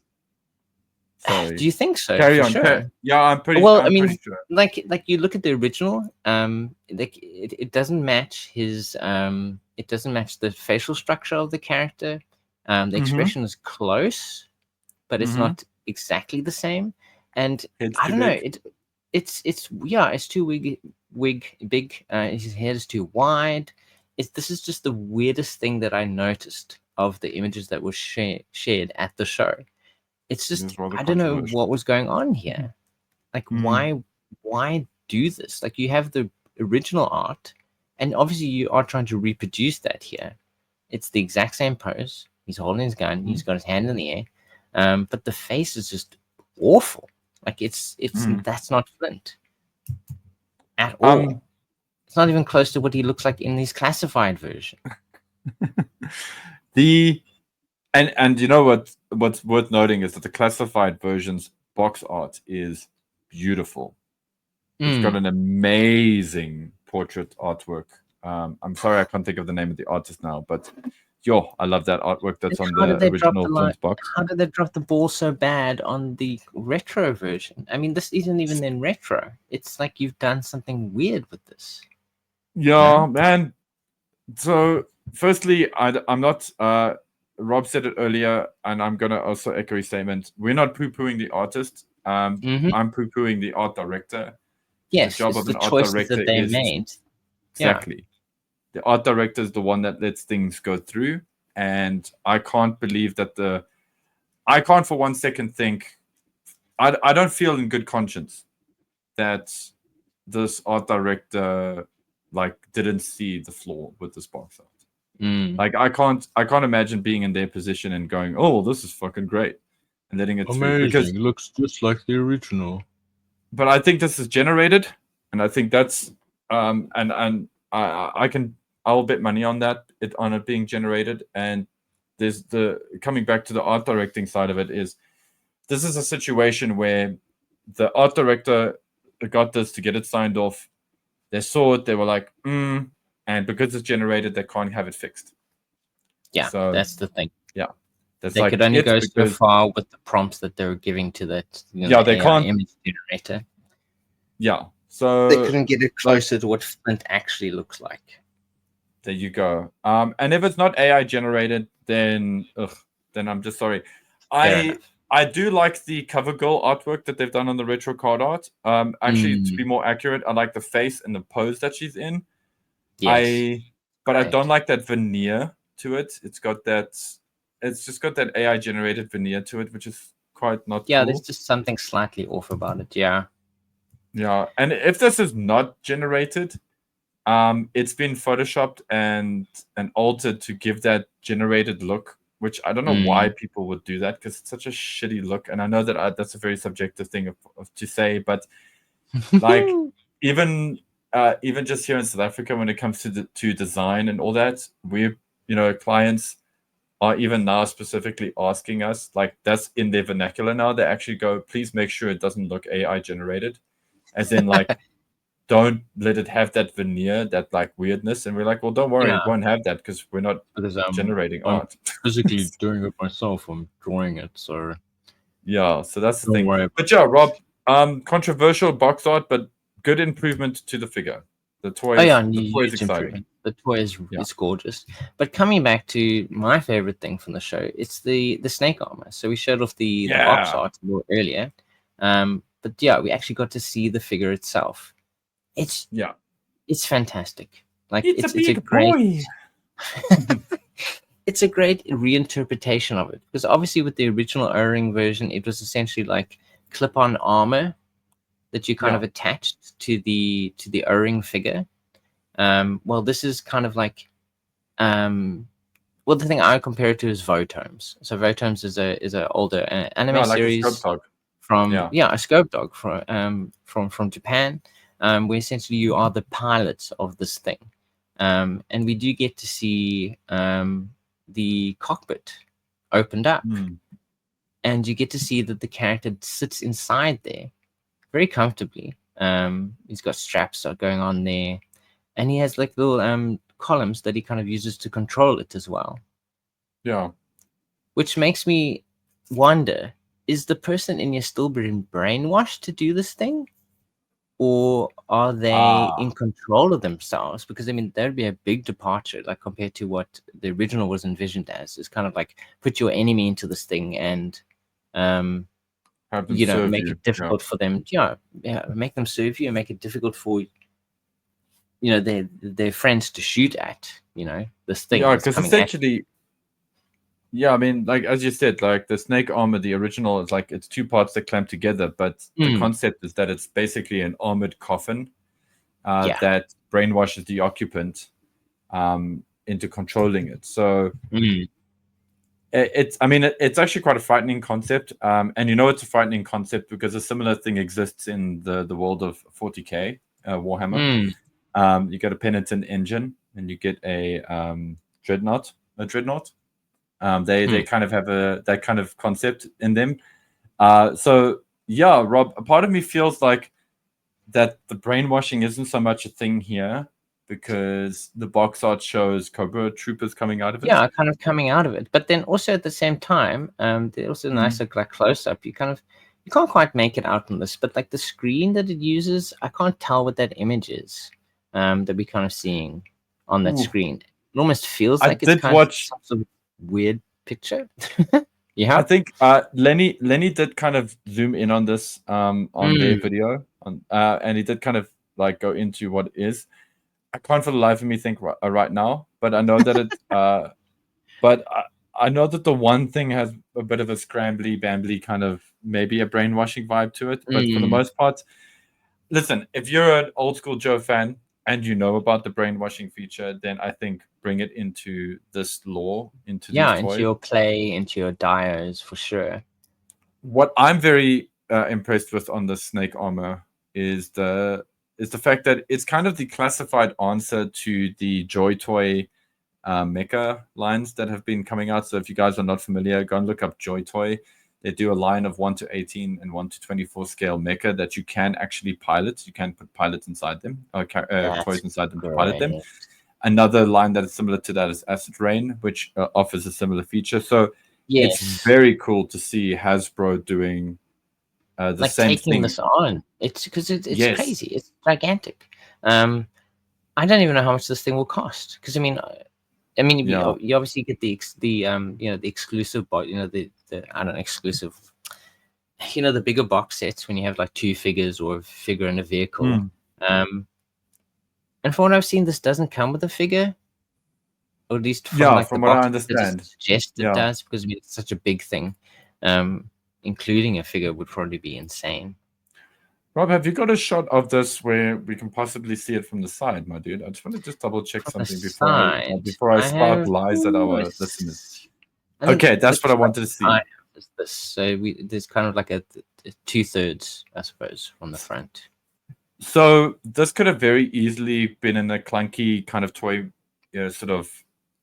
A: Sorry.
B: Do you think so?
A: Carry
B: for
A: on.
B: Sure.
A: Yeah, I'm pretty.
B: Well,
A: I'm pretty sure.
B: like you look at the original, like it doesn't match his it doesn't match the facial structure of the character. The expression is close, but it's not exactly the same. And
A: Head's
B: I
A: too
B: don't know,
A: big.
B: it's too big. His head is too wide. This is just the weirdest thing that I noticed of the images that were shared at the show. It's just I don't know what was going on here. Like why do this? Like you have the original art, and obviously you are trying to reproduce that here. It's the exact same pose. He's holding his gun. He's got his hand in the air. But the face is just awful. Like it's that's not Flint at all. It's not even close to what he looks like in his classified version.
A: And you know what's worth noting is that the classified version's box art is beautiful. It's got an amazing portrait artwork. I'm sorry I can't think of the name of the artist now, but I love that artwork that's on the original Flint box.
B: How did they drop the ball so bad on the retro version? I mean, this isn't even in retro. It's like you've done something weird with this.
A: Yeah, man. So, firstly, I'm not. Rob said it earlier, and I'm gonna also echo his statement. We're not poo-pooing the artist. I'm poo-pooing the art director.
B: Yes,
A: the job
B: it's
A: of
B: the
A: an art
B: choices
A: director
B: that they
A: is
B: made.
A: Exactly. The art director is the one that lets things go through, and I can't believe that I can't for 1 second think. I don't feel in good conscience that this art director didn't see the flaw with this box art. Like I can't imagine being in their position and going, oh, this is fucking great, and letting it through, because
C: Amazing. It looks just like the original.
A: but I think this is generated, and I think that's and I'll bet money on that, on it being generated. And there's the coming back to the art directing side of it, is this is a situation where the art director got this to get it signed off. They saw it, they were like, and because it's generated, they can't have it fixed.
B: Yeah,
A: So
B: that's the thing.
A: yeah, that's
B: They
A: like
B: could only
A: it's
B: go so
A: because
B: far with the prompts that they're giving to that,
A: Yeah,
B: the
A: they
B: AI
A: can't-
B: image generator.
A: yeah. So
B: They couldn't get it closer to what Flint actually looks like.
A: there you go. And if it's not AI generated, then I'm just sorry.
B: Fair enough.
A: I do like the cover girl artwork that they've done on the retro card art. Actually, to be more accurate, I like the face and the pose that she's in.
B: Yes.
A: But I
B: Right.
A: don't like that veneer to it. It's just got that AI generated veneer to it, which is quite not
B: Yeah,
A: cool.
B: there's just something slightly off about it. Yeah.
A: Yeah, and if this is not generated, it's been photoshopped and altered to give that generated look, which I don't know why people would do that, because it's such a shitty look. And I know that that's a very subjective thing of to say, but like even just here in South Africa, when it comes to design and all that, we clients are even now specifically asking us, like, that's in their vernacular now. They actually go, please make sure it doesn't look AI generated, as in like don't let it have that veneer, that like weirdness. And we're like, well, don't worry,
B: Yeah.
A: it won't have that because we're not
C: Because
A: generating
C: I'm
A: art.
C: physically doing it myself. I'm drawing it, so
A: Yeah, so that's the
C: don't
A: thing.
C: worry about
A: But yeah, Rob, controversial box art, but good improvement to the figure. The toy
B: Oh
A: is,
B: yeah,
A: the toy is
B: huge
A: exciting.
B: improvement. The toy is
A: Yeah.
B: it's gorgeous. But coming back to my favorite thing from the show, it's the snake armor. So we showed off the box
A: Yeah.
B: art a little earlier. But yeah, we actually got to see the figure itself. It's fantastic. Like it's a great
A: boy.
B: it's a great reinterpretation of it, because obviously with the original O-ring version, it was essentially like clip-on armor that you kind of attached to the O-ring figure. Well, this is kind of like well, the thing I compare it to is Votomes. So Votomes is a older anime
A: No, like
B: series
A: a scope dog.
B: from
A: Yeah.
B: a scope dog from Japan, where essentially you are the pilot of this thing, and we do get to see the cockpit opened up, and you get to see that the character sits inside there very comfortably. He's got straps going on there, and he has like little columns that he kind of uses to control it as well.
A: Yeah.
B: Which makes me wonder, is the person in here still being brainwashed to do this thing? Or are they in control of themselves? Because I mean, that'd be a big departure, like compared to what the original was envisioned as. It's kind of like put your enemy into this thing and
A: Have them serve
B: make
A: you.
B: it difficult for them. Yeah, make them serve you and make it difficult for their friends to shoot at. This thing.
A: Yeah,
B: that's
A: because
B: coming at
A: essentially, yeah, I mean, like as you said, like the snake armor, the original is like it's two parts that clamp together, but the concept is that it's basically an armored coffin that brainwashes the occupant into controlling it. So it's actually quite a frightening concept, and it's a frightening concept because a similar thing exists in the world of 40K Warhammer. You get a penitent engine, and you get a dreadnought. They kind of have that kind of concept in them. So yeah, Rob, a part of me feels like that the brainwashing isn't so much a thing here, because the box art shows Cobra troopers coming out of it.
B: Yeah, kind of coming out of it. But then also at the same time, there's also a nice like close up. You can't quite make it out on this, but like the screen that it uses, I can't tell what that image is that we're kind of seeing on that screen. It almost feels like it's kind of some sort of weird picture. Yeah,
A: I think Lenny did kind of zoom in on this on their video, and he did kind of like go into what it is. I can't for the life of me think right now, but I know that it. But I know that the one thing has a bit of a scrambly, bambly kind of maybe a brainwashing vibe to it. But for the most part, listen, if you're an old school Joe fan and you know about the brainwashing feature, then I think bring it into this lore, into
B: Yeah,
A: these
B: into
A: toys.
B: your clay, into your dios for sure.
A: What I'm very impressed with on the snake armor is the fact that it's kind of the classified answer to the Joy Toy mecha lines that have been coming out. So if you guys are not familiar, go and look up Joy Toy. They do a line of 1:18 and 1:24 scale mecha that you can actually pilot. You can put pilots inside them, or toys inside them to pilot them.
B: Great.
A: Another line that is similar to that is Acid Rain, which offers a similar feature. So
B: Yes,
A: it's very cool to see Hasbro doing the
B: like
A: same
B: taking
A: thing.
B: this on. It's because it's
A: Yes.
B: crazy. It's gigantic. I don't even know how much this thing will cost. Because I mean,
A: Yeah.
B: you obviously get the the exclusive, the I don't know, exclusive, the bigger box sets when you have like 2 figures or a figure and a vehicle. And from what I've seen, this doesn't come with a figure, or at least from like
A: from
B: the
A: what I
B: box
A: understand.
B: it suggests it
A: Yeah.
B: does, because I mean it's such a big thing. Including a figure would probably be insane.
A: Rob, have you got a shot of this where we can possibly see it from the side, my dude? I just want to just double check
B: From the
A: something
B: side,
A: before I spout
B: have-
A: lies at
B: ooh,
A: our
B: it's-
A: listeners.
B: I think
A: Okay, that's
B: the
A: what I wanted to see.
B: front is this. So there's kind of like a 2/3, I suppose, from the front.
A: So this could have very easily been in a clunky kind of toy, sort of.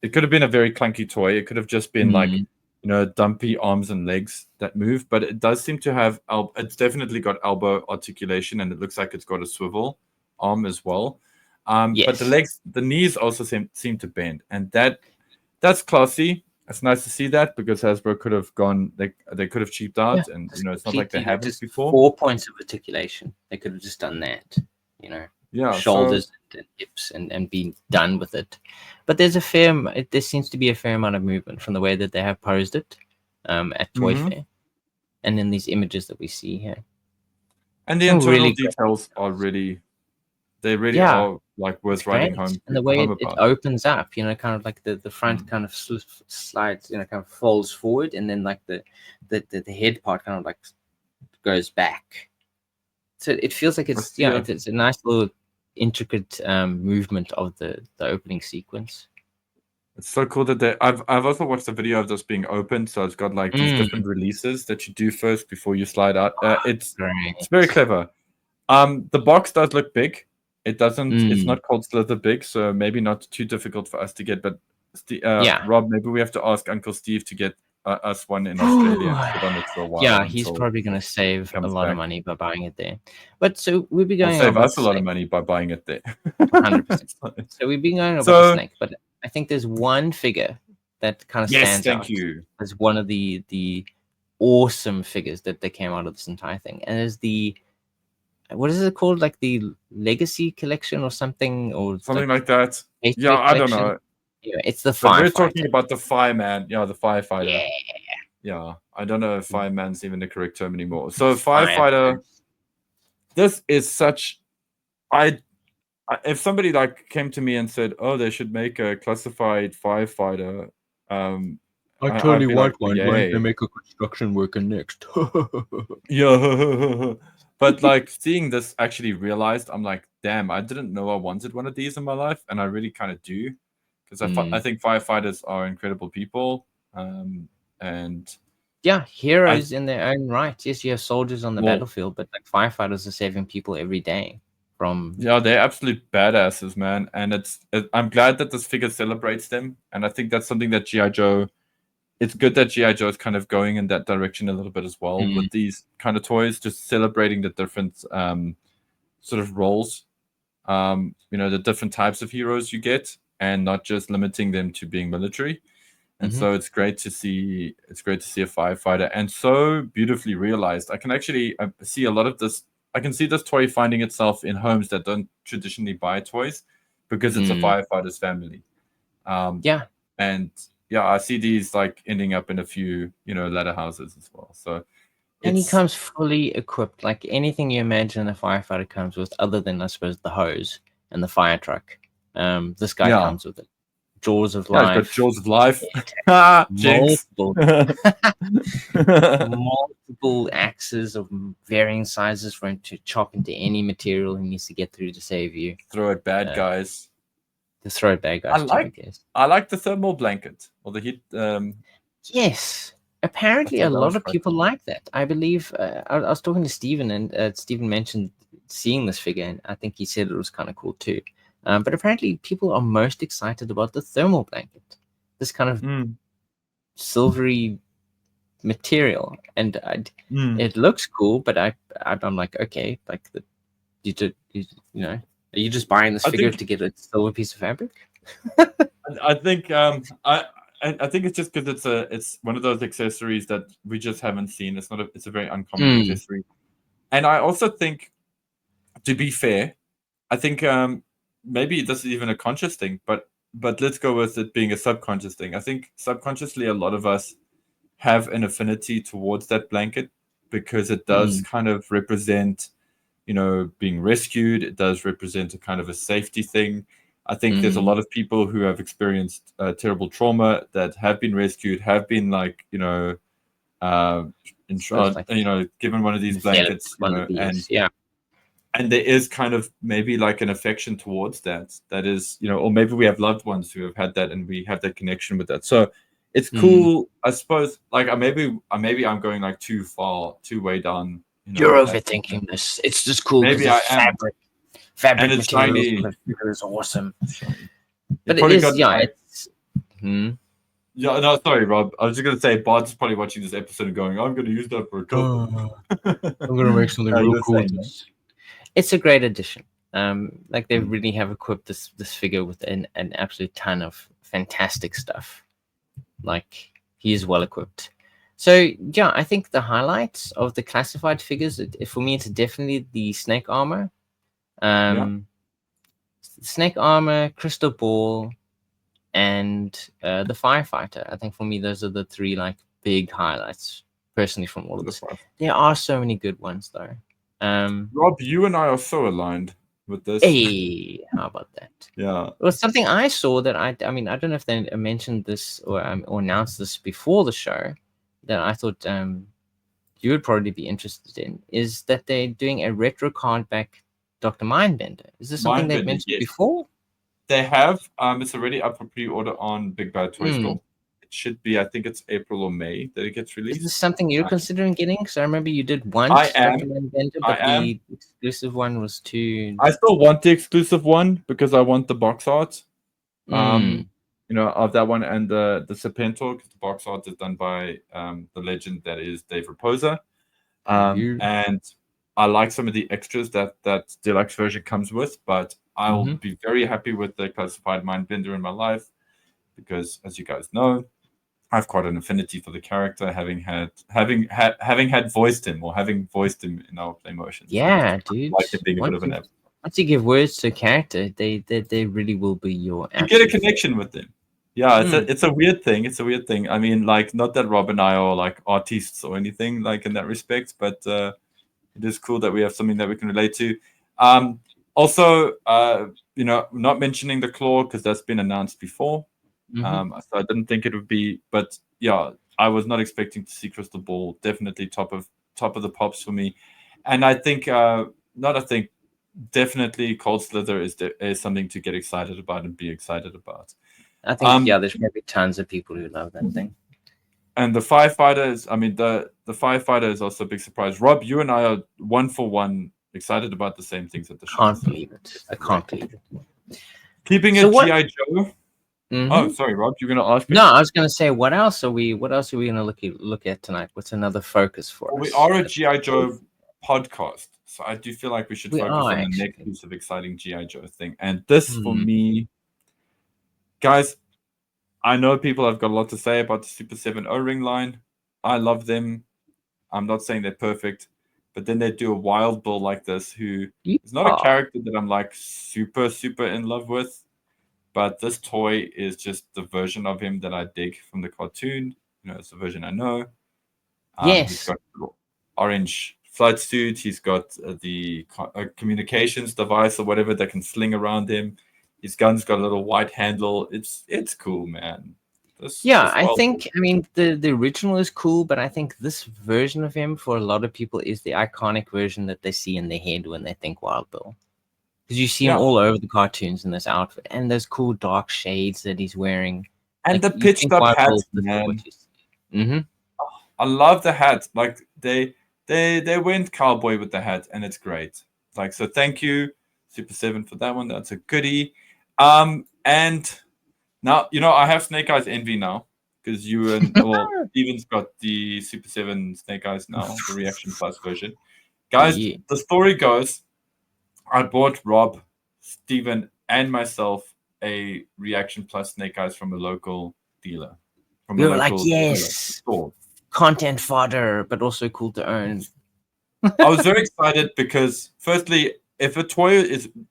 A: It could have been a very clunky toy. It could have just been like, dumpy arms and legs that move. But it does seem to have. It's definitely got elbow articulation, and it looks like it's got a swivel arm as well. But the legs, the knees also seem to bend, and that's classy. It's nice to see that, because Hasbro could have gone. They could have cheaped out, and it's not like they haven't
B: just
A: before.
B: 4 points of articulation. They could have just done that.
A: Yeah,
B: shoulders and hips and be done with it. But there seems to be a fair amount of movement from the way that they have posed it at Toy Fair, and in these images that we see here.
A: And the internal details are really, they really are like worth writing home.
B: And the way it
A: about.
B: opens up, kind of like the front kind of slides, kind of folds forward, and then like the head part kind of like goes back. So it feels like it's it's a nice little intricate movement of the opening sequence.
A: It's so cool that I've also watched a video of this being opened, so it's got like these different releases that you do first before you slide out. It's very clever. The box does look big. It doesn't. It's not called Slither big, so maybe not too difficult for us to get. But Rob, maybe we have to ask Uncle Steve to get us one in Australia and sit on it for a while.
B: Yeah, he's probably going to save a lot of money by buying it there. But so we'll be going.
A: Save us a lot of money by buying it there.
B: 100%. So we've been going about the snake, but I think there's one figure that kind of stands out. As one of the awesome figures that came out of this entire thing, and is what is it called, like the Legacy Collection or something,
A: like that. Yeah, I don't know.
B: Yeah, it's the Firefighter.
A: We're talking about the Fireman. Yeah, the Firefighter. Yeah, I don't know if Fireman's even the correct term anymore. So Firefighter. This is such. If somebody like came to me and said, "Oh, they should make a classified Firefighter,"
C: I totally want one. Why don't they make a construction worker next?
A: Yeah. But like seeing this actually realized, I'm like, damn, I didn't know I wanted one of these in my life, and I really kind of do, because I think firefighters are incredible people, and
B: heroes in their own right. Yes, you have soldiers on the battlefield, but like firefighters are saving people every day from.
A: Yeah, they're absolute badasses, man, and I'm glad that this figure celebrates them, and I think that's something that GI Joe. It's good that GI Joe is kind of going in that direction a little bit as well with these kind of toys, just celebrating the different sort of roles, the different types of heroes you get, and not just limiting them to being military. And so it's great to see. It's great to see a firefighter, and so beautifully realized. I can actually see a lot of this. I can see this toy finding itself in homes that don't traditionally buy toys, because it's a firefighter's family. And I see these like ending up in a few, ladder houses as well. So,
B: and he comes fully equipped, like anything you imagine a firefighter comes with, other than I suppose the hose and the fire truck. This guy comes with it. Jaws of life.
A: He's got jaws of life.
B: Multiple axes of varying sizes for him to chop into any material he needs to get through to save you.
A: Throw at bad guys.
B: The throwback
A: I
B: guys too, I guess.
A: like the thermal blanket or the heat.
B: Yes. Apparently,
A: I
B: a
A: thought that
B: lot
A: was
B: of
A: quite
B: people
A: cool.
B: like that. I believe I was talking to Stephen, and Stephen mentioned seeing this figure, and I think he said it was kind of cool too. But apparently, people are most excited about the thermal blanket, this kind of silvery material, and it looks cool. But I'm like, okay, like are you just buying this figure to get a silver piece of fabric?
A: I think I think it's just because it's one of those accessories that we just haven't seen. It's a very uncommon accessory, and I also think, to be fair, I think maybe this is even a conscious thing, but let's go with it being a subconscious thing. I think subconsciously a lot of us have an affinity towards that blanket because it does kind of represent, being rescued. It does represent a kind of a safety thing. I think there's a lot of people who have experienced terrible trauma that have been rescued, have been given one of these blankets, and there is kind of maybe like an affection towards that is, or maybe we have loved ones who have had that and we have that connection with that. So it's cool, I suppose. Like maybe I'm going like too way down.
B: You're overthinking this. It's just cool because it's fabric. Fabric
A: and it's
B: materials
A: shiny.
B: on the figure is awesome.
A: But
B: it is, it's.
A: Yeah, no, sorry, Rob. I was just going to say, Bart's probably watching this episode and going, I'm going to use that for a couple.
C: I'm going to make something real cool.
B: It's a great addition. Like they really have equipped this figure with an absolute ton of fantastic stuff. Like he is well equipped. So yeah, I think the highlights of the classified figures, for me, it's definitely the snake armor. Snake armor, crystal ball, and the firefighter. I think for me, those are the three like big highlights personally from all of this. There are so many good ones though.
A: Rob, you and I are so aligned with this.
B: Hey, how about that?
A: Yeah.
B: Well, something I saw that I mean, I don't know if they mentioned this or announced this before the show, that I thought you would probably be interested in, is that they're doing a retro card back Dr. Mindbender. Is this something they've mentioned before?
A: They have. It's already up for pre-order on Big Bad Toy Store. It should be, I think it's April or May that it gets released.
B: Is this something you're considering getting? Because I remember you did want Dr. Mindbender, but the exclusive one was too...
A: I still want the exclusive one because I want the box art. Of that one, and the Serpentor, because the box art is done by the legend that is Dave Raposa. And I like some of the extras that deluxe version comes with, but I'll be very happy with the classified Mindbender in my life because, as you guys know, I've quite an affinity for the character, having voiced him in our play motions.
B: Yeah, dude.
A: Like it being a bit of an
B: once you give words to a character, they really will be your.
A: You get a connection with them. Yeah, it's a weird thing. It's a weird thing. I mean, like, not that Rob and I are like artists or anything like in that respect, but it is cool that we have something that we can relate to. Also, not mentioning the claw because that's been announced before. So I didn't think it would be, but yeah, I was not expecting to see Crystal Ball. Definitely top of the pops for me, and I think definitely Cold Slither is something to get excited about and be excited about.
B: I think there's maybe tons of people who love that thing.
A: And the Firefighter is, the Firefighter is also a big surprise. Rob, you and I are 1-for-1 excited about the same things at the show.
B: Can't believe it. I can't believe it.
A: Keeping it GI Joe. Oh, sorry, Rob, you're going to ask me?
B: No, I was going to say, what else are we going to look at tonight? What's another focus for us?
A: We are a GI Joe podcast, so I do feel like we should focus on the next piece of exciting GI Joe thing. And this, for me, guys, I know people have got a lot to say about the Super7 O-ring line. I love them. I'm not saying they're perfect, but then they do a wild bull like this, who is not a character that I'm like super, super in love with. But this toy is just the version of him that I dig from the cartoon. It's the version I know.
B: Yes.
A: He's got a orange flight suit. He's got the communications device or whatever that can sling around him. His gun's got a little white handle. It's cool, man.
B: I think the original is cool, but I think this version of him for a lot of people is the iconic version that they see in their head when they think Wild Bill. because you see him all over the cartoons in this outfit, and those cool dark shades that he's wearing.
A: And
B: Like,
A: the
B: you
A: pitched
B: think
A: up
B: Wild
A: hat,
B: Bill's the
A: man.
B: what you see.
A: I love the hat. Like they went cowboy with the hat, and it's great. Like, so thank you, Super7, for that one. That's a goodie. And now I have Snake Eyes envy now because you and Steven's got the Super7 Snake Eyes now, the Reaction Plus version. Guys,
B: Yeah.
A: the story goes, I bought Rob, Steven, and myself a Reaction Plus Snake Eyes from a local dealer. From
B: We
A: a
B: were like,
A: local
B: yes,
A: store.
B: content fodder, but also cool to own.
A: I was very excited because, firstly, if a toy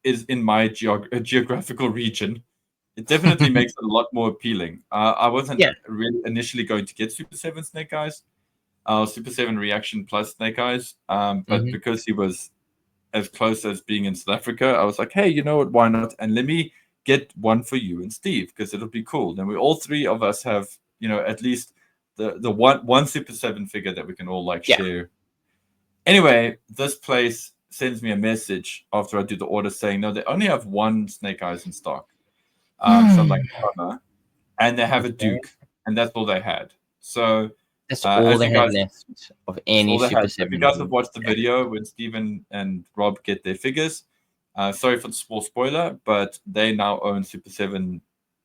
A: is in my geographical region, it definitely makes it a lot more appealing. I wasn't really initially going to get Super7 Snake Eyes, Super7 Reaction Plus Snake Eyes, but because he was as close as being in South Africa, I was like, hey, you know what, why not? And let me get one for you and Steve, because it'll be cool. Then we all three of us have, at least the one Super7 figure that we can all share. Anyway, this place sends me a message after I do the order saying, no, they only have one Snake Eyes in stock. So I'm like, and they have a Duke, and that's all they had. So
B: that's all they had left of any Super7.
A: If you guys have watched the video when Steven and Rob get their figures, sorry for the small spoiler, but they now own Super7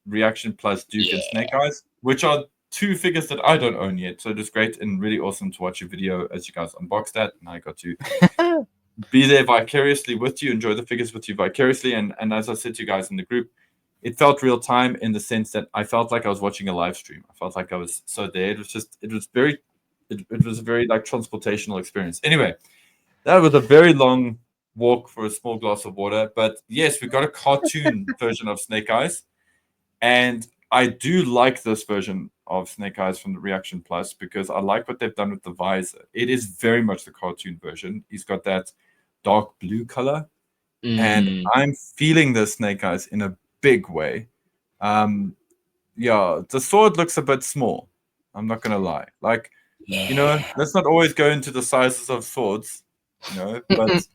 A: Reaction Plus Duke and Snake Eyes, which are two figures that I don't own yet. So it was great and really awesome to watch a video as you guys unboxed that, and I got to be there vicariously with you, enjoy the figures with you vicariously. And as I said to you guys in the group, it felt real time in the sense that I felt like I was watching a live stream. I felt like I was so there. It was a very like transportational experience. Anyway, that was a very long walk for a small glass of water. But yes, we got a cartoon version of Snake Eyes. And I do like this version of Snake Eyes from the Reaction Plus because I like what they've done with the visor. It is very much the cartoon version. He's got that dark blue color. And I'm feeling the Snake Eyes in a big way. The sword looks a bit small. I'm not going to lie. Like, let's not always go into the sizes of swords, but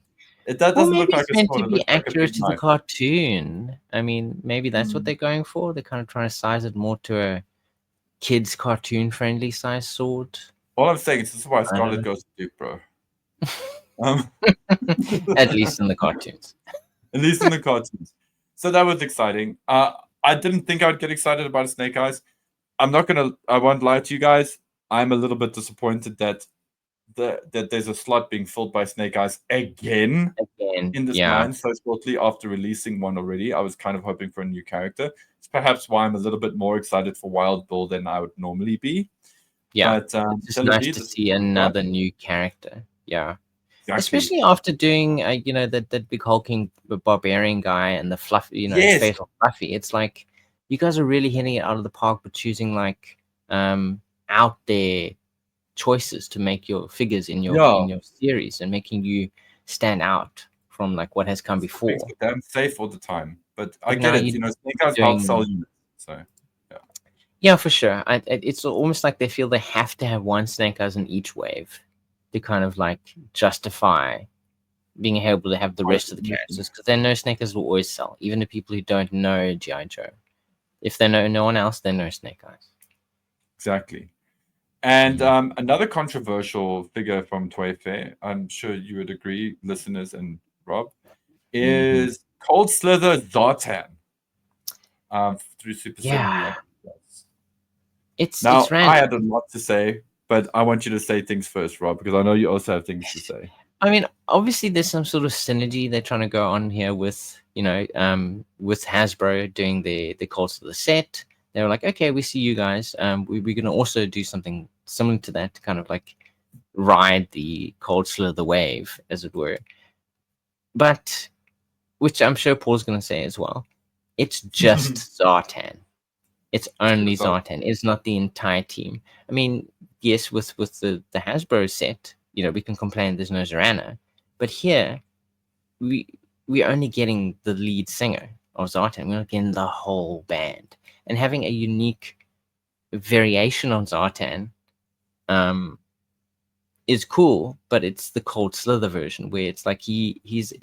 A: that doesn't look like
B: it's meant
A: a sword.
B: to be accurate to the cartoon. I mean, maybe that's what they're going for. They're kind of trying to size it more to a kids' cartoon-friendly size sword.
A: All I'm saying is this is why Scarlet goes to Duke, bro.
B: At least in the cartoons.
A: At least in the cartoons. So that was exciting. I didn't think I would get excited about Snake Eyes. I won't lie to you guys. I'm a little bit disappointed that there's a slot being filled by Snake Eyes again in this line so shortly after releasing one already. I was kind of hoping for a new character. It's perhaps why I'm a little bit more excited for Wild Bill than I would normally be.
B: Yeah,
A: but
B: it's just nice to see another new character. Yeah. Exactly. Especially after doing, that big hulking barbarian guy and the fluffy, his face all fluffy. It's like you guys are really hitting it out of the park, but choosing like out there choices to make your figures in your series and making you stand out from like what has come before.
A: Makes it damn safe all the time, but I get it. Snake Eyes help sell units, so.
B: Yeah, for sure. It's almost like they feel they have to have one Snake Eyes in each wave to kind of like justify being able to have the rest of the characters, because they know Snake Eyes will always sell, even the people who don't know GI Joe. If they know no one else, they know Snake Eyes.
A: Exactly. And another controversial figure from Toy Fair, I'm sure you would agree, listeners and Rob, is Cold Slither Zartan through Super7 Reaction. It's I had a lot to say, but I want you to say things first, Rob, because I know you also have things to say.
B: I mean, obviously, there's some sort of synergy they're trying to go on here with, with Hasbro doing the course of the set. They were like, okay, we see you guys. We're going to also do something similar to that to kind of like ride the Cold Slither wave, as it were. But, which I'm sure Paul's going to say as well, it's just Zartan. It's only Zartan. It's not the entire team. I mean, yes, with the Hasbro set, we can complain there's no Zorana, but here we're only getting the lead singer of Zartan. We're not getting the whole band, and having a unique variation on Zartan, is cool, but it's the Cold Slither version where it's like he's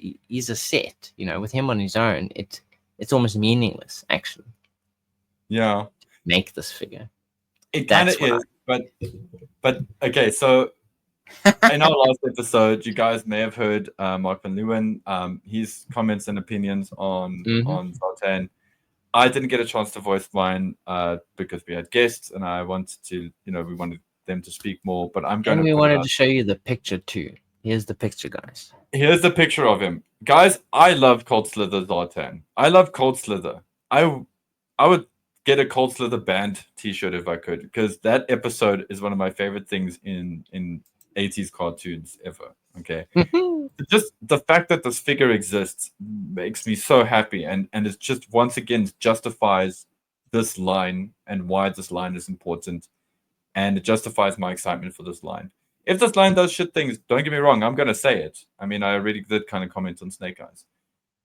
B: a set, you know, with him on his own. It's almost meaningless actually.
A: Yeah,
B: make this figure.
A: it kind of is, but okay. So in our last episode, you guys may have heard Mark Van Leeuwen, his comments and opinions on Zartan. I didn't get a chance to voice mine because we had guests, and I wanted to, we wanted them to speak more. But I'm going
B: and
A: to.
B: We wanted to show you the picture too. Here's the picture, guys.
A: Here's the picture of him, guys. I love Cold Slither Zartan. I love Cold Slither. I would get a Cold Slither band T-shirt if I could, because that episode is one of my favorite things in 80s cartoons ever. Okay. Just the fact that this figure exists makes me so happy, and it's just once again justifies this line and why this line is important, and it justifies my excitement for this line. If this line does shit things, don't get me wrong, I'm gonna say it. I mean, I already did kind of comment on Snake Eyes.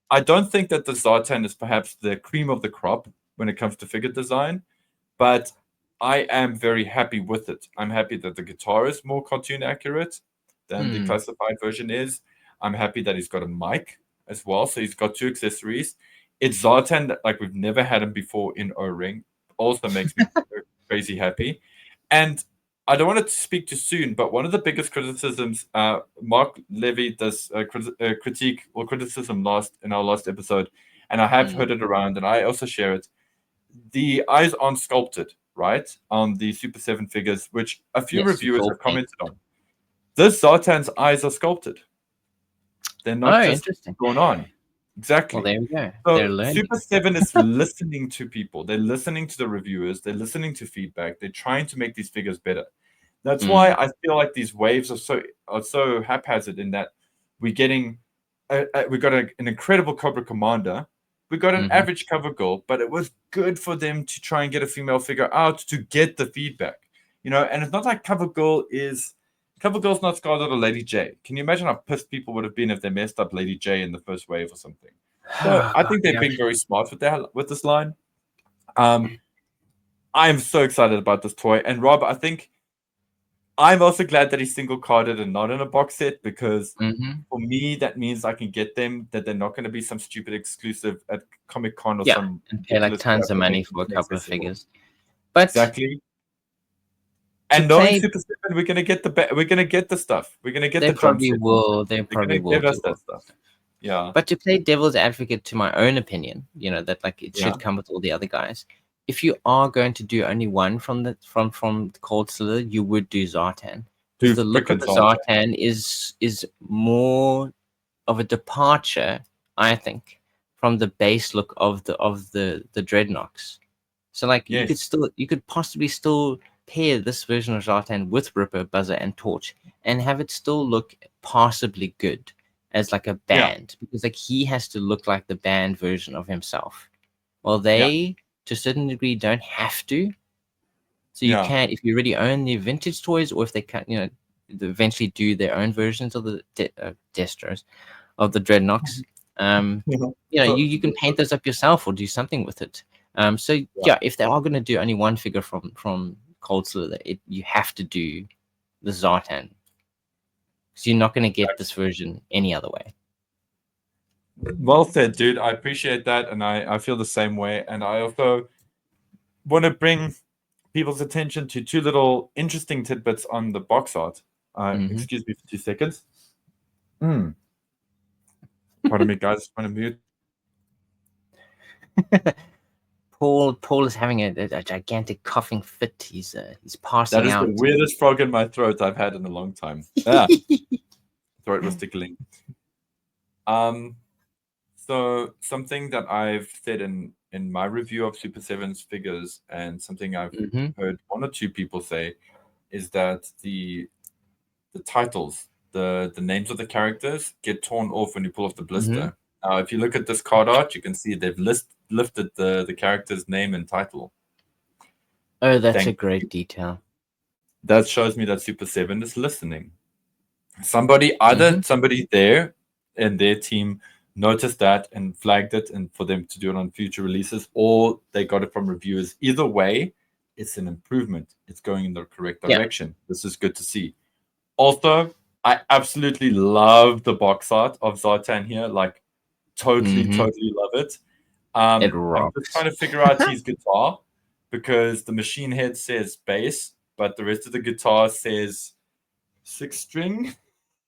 A: I don't think that the Zartan is perhaps the cream of the crop when it comes to figure design, but I am very happy with it. I'm happy that the guitar is more cartoon accurate than the classified version is. I'm happy that he's got a mic as well, so he's got 2 accessories. It's Zartan that, like, we've never had him before in O-ring. Also makes me crazy happy. And I don't want to speak too soon, but one of the biggest criticisms, Mark levied this critique or criticism in our last episode, and I have heard it around, and I also share it. The eyes aren't sculpted, right, on the Super 7 figures, which a few reviewers have commented on. This Zartan's eyes are sculpted. They're not just going on. Exactly.
B: Well, there we go.
A: So Super 7 is listening to people. They're listening to the reviewers. They're listening to feedback. They're trying to make these figures better. That's why I feel like these waves are so haphazard in that we're getting we got an incredible Cobra Commander. We got an average cover girl, but it was good for them to try and get a female figure out to get the feedback. And it's not like Cover Girl's not Scarlet or Lady J. Can you imagine how pissed people would have been if they messed up Lady J in the first wave or something? So I think they're being very smart with this line. I'm so excited about this toy. And Rob, I think I'm also glad that he's single carded and not in a box set, because for me that means I can get them, that they're not going to be some stupid exclusive at Comic-Con or some
B: and pay like tons of money for a couple of figures. But
A: exactly. And knowing Super 7, we're gonna get the stuff. We're gonna get the drum set.
B: They probably will
A: give us that stuff. Yeah.
B: But to play devil's advocate, to my own opinion, that like it should come with all the other guys. If you are going to do only one from Cold Slither, you would do Zartan. Because the look of the Zartan is more of a departure, I think, from the base look of the Dreadnoks. So like you could possibly still pair this version of Zartan with Ripper, Buzzer, and Torch, and have it still look passably good as like a band, because like he has to look like the band version of himself. Well, they to a certain degree don't have to. So you can, if you already own the vintage toys, or if they can, eventually do their own versions of the Destros of the Dreadnoks. You can paint those up yourself or do something with it. If they are going to do only one figure from Cold Slither, you have to do the Zartan, because you're not going to get this version any other way.
A: Well said, dude. I appreciate that, and I feel the same way. And I also want to bring people's attention to 2 little interesting tidbits on the box art. Excuse me for 2 seconds. Pardon me, guys. I'm going to mute.
B: Paul is having a gigantic coughing fit. He's passing out.
A: That is the weirdest frog in my throat I've had in a long time. Throat was tickling. So something that I've said in my review of Super 7's figures, and something I've heard 1 or 2 people say, is that the titles, the names of the characters get torn off when you pull off the blister. Now, if you look at this card art, you can see they've lifted the character's name and title.
B: Oh, that's a great detail.
A: That shows me that Super 7 is listening. Somebody there in their team noticed that and flagged it, and for them to do it on future releases, or they got it from reviewers. Either way, it's an improvement. It's going in the correct direction. This is good to see. Also, I absolutely love the box art of Zartan here. Like, totally love it.
B: It
A: I'm just trying
B: rocks.
A: to figure out his guitar because the machine head says bass, but the rest of the guitar says 6-string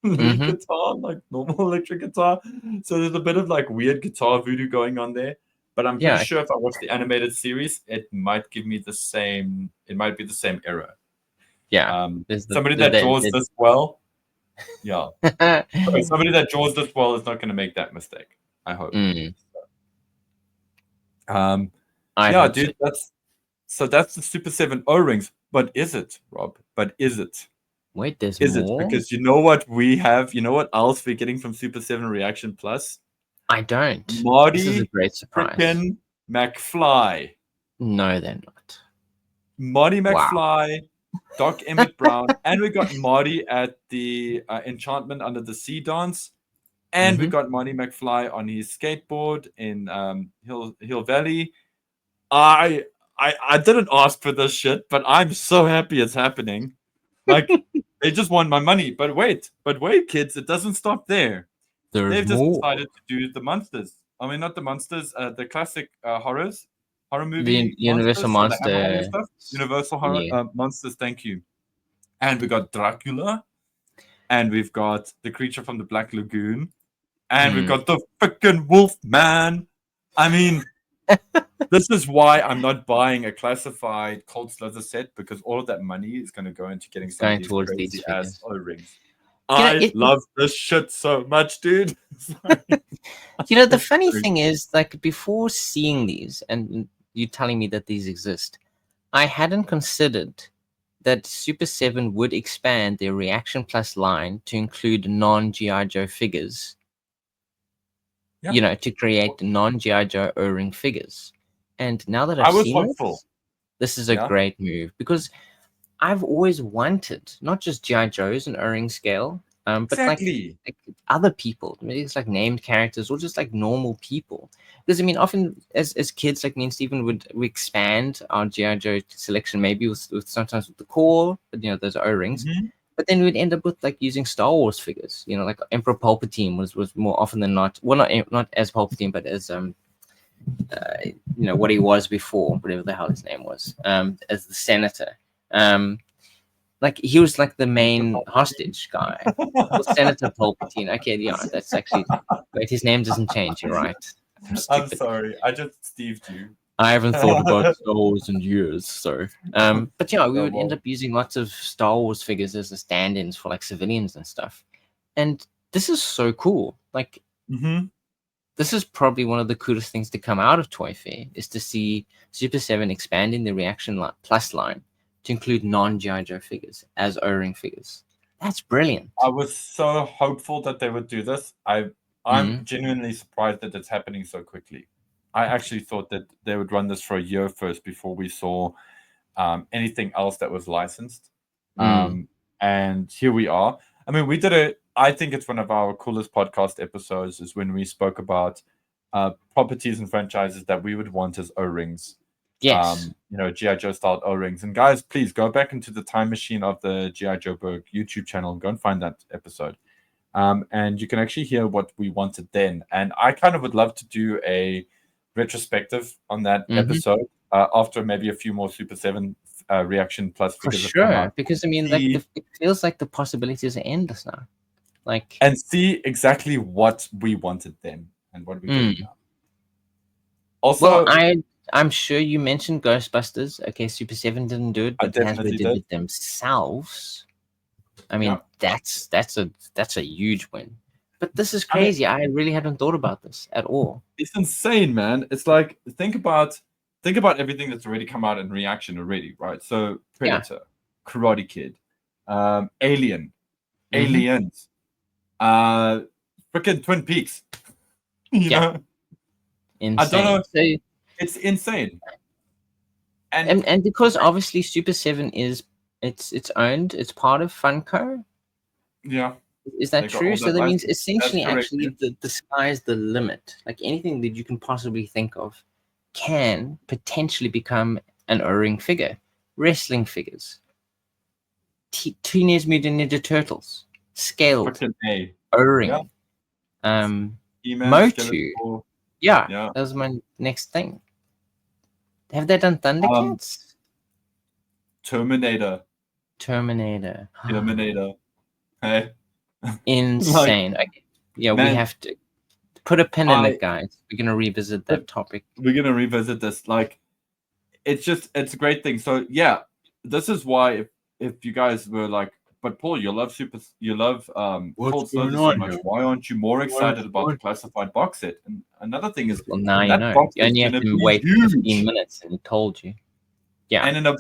A: lead guitar, like normal electric guitar. So there's a bit of like weird guitar voodoo going on there. But I'm pretty sure if I watch the animated series, it might give me the same. It might be the same error.
B: Yeah.
A: Somebody that draws this well, yeah. Okay, somebody that draws this well is not going to make that mistake. I hope. Yeah, dude. That's the Super 7 O-rings. But is it, Rob? But is it?
B: Wait, there's
A: Is
B: more?
A: it? Because you know what we have? You know what else we're getting from Super 7 Reaction Plus?
B: I don't. This is a
A: Marty
B: great surprise.
A: frickin' McFly.
B: No, they're not.
A: Marty
B: Wow.
A: McFly, Doc Emmett Brown, and we got Marty at the Enchantment Under the Sea dance. And we got Marty McFly on his skateboard in Hill Valley. I didn't ask for this shit, but I'm so happy it's happening. Like, they just want my money. But wait, kids, it doesn't stop there. They've just decided to do the monsters. I mean, not the monsters, the classic horror movie
B: The Universal
A: monsters, so the Hammer Horror
B: Monster.
A: stuff. Universal horror monsters, thank you. And we got Dracula, and we've got the creature from the Black Lagoon, and we've got the freaking Wolf Man. I mean, this is why I'm not buying a classified Cold Slither set, because all of that money is going to go into getting some of these crazy ass O-rings. I love this shit so much, dude.
B: The funny thing is, like, before seeing these and you telling me that these exist, I hadn't considered that Super 7 would expand their Reaction Plus line to include non-GI Joe figures. To create non-GI Joe O-ring figures. And now that I've seen this is a great move, because I've always wanted not just GI Joes and O-ring scale, but like other people. Maybe it's like named characters or just like normal people. Because I mean, often as kids, like me and Stephen we expand our GI Joe selection, maybe with sometimes with the core, but those O-rings. But then we'd end up with like using Star Wars figures. Like Emperor Palpatine was more often than not. Well, not as Palpatine, but as what he was before, whatever the hell his name was, as the senator. Like he was like the main hostage guy. Well, Senator Palpatine. Okay, yeah, that's actually. Wait, his name doesn't change. You're right.
A: I'm sorry, I just Steved you.
C: I haven't thought about Star Wars in years, so.
B: But yeah, we would end up using lots of Star Wars figures as the stand-ins for like civilians and stuff. And this is so cool. Like, this is probably one of the coolest things to come out of Toy Fair, is to see Super 7 expanding the Reaction Plus line to include non-GI Joe figures as O-ring figures. That's brilliant.
A: I was so hopeful that they would do this. I'm genuinely surprised that it's happening so quickly. I actually thought that they would run this for a year first before we saw anything else that was licensed. And here we are. I mean, we did it. I think it's one of our coolest podcast episodes is when we spoke about properties and franchises that we would want as O-rings.
B: Yes.
A: GI Joe style O-rings. And guys, please go back into the time machine of the GI Joburg YouTube channel and go and find that episode. And you can actually hear what we wanted then. And I kind of would love to do a retrospective on that episode after maybe a few more Super 7 Reaction Plus figures
B: have come out. Because I mean, like it feels like the possibilities are endless now. Like,
A: and see exactly what we wanted then and what we get now. Also,
B: well, I'm sure you mentioned Ghostbusters. Okay, Super 7 didn't do it, but Hasbro did it themselves. I mean, that's a huge win. But this is crazy. I really hadn't thought about this at all.
A: It's insane, man. It's like think about everything that's already come out in Reaction already, right? So Predator, Karate Kid, Alien, Aliens, freaking Twin Peaks. You know?
B: Insane.
A: I don't know. It's insane.
B: And because obviously Super 7 is it's owned, it's part of Funko.
A: Yeah.
B: Is that true? So that means essentially actually the sky's the limit. Like anything that you can possibly think of can potentially become an O-ring figure. Wrestling figures. Teenage Mutant Ninja Turtles scaled
A: Fucking A.
B: O-ring.
A: He-Man,
B: Motu.
A: Skeletor.
B: Yeah,
A: Yeah.
B: that was my next thing. Have they done Thundercats?
A: Terminator.
B: Terminator.
A: Hey.
B: Insane. Okay. Yeah, we
A: man,
B: have to put a pin in it, guys. We're gonna revisit that topic.
A: We're gonna revisit this. Like, it's a great thing. So yeah, this is why if you guys were like, but Paul, you love Cold Slither so much.
C: Here?
A: Why aren't you more excited about the classified box set? And another thing is,
B: Well, now you
A: that
B: know.
A: box
B: You
A: is
B: only have
A: gonna
B: to
A: be
B: wait
A: huge.
B: 15 minutes, and he told you. Yeah.
A: And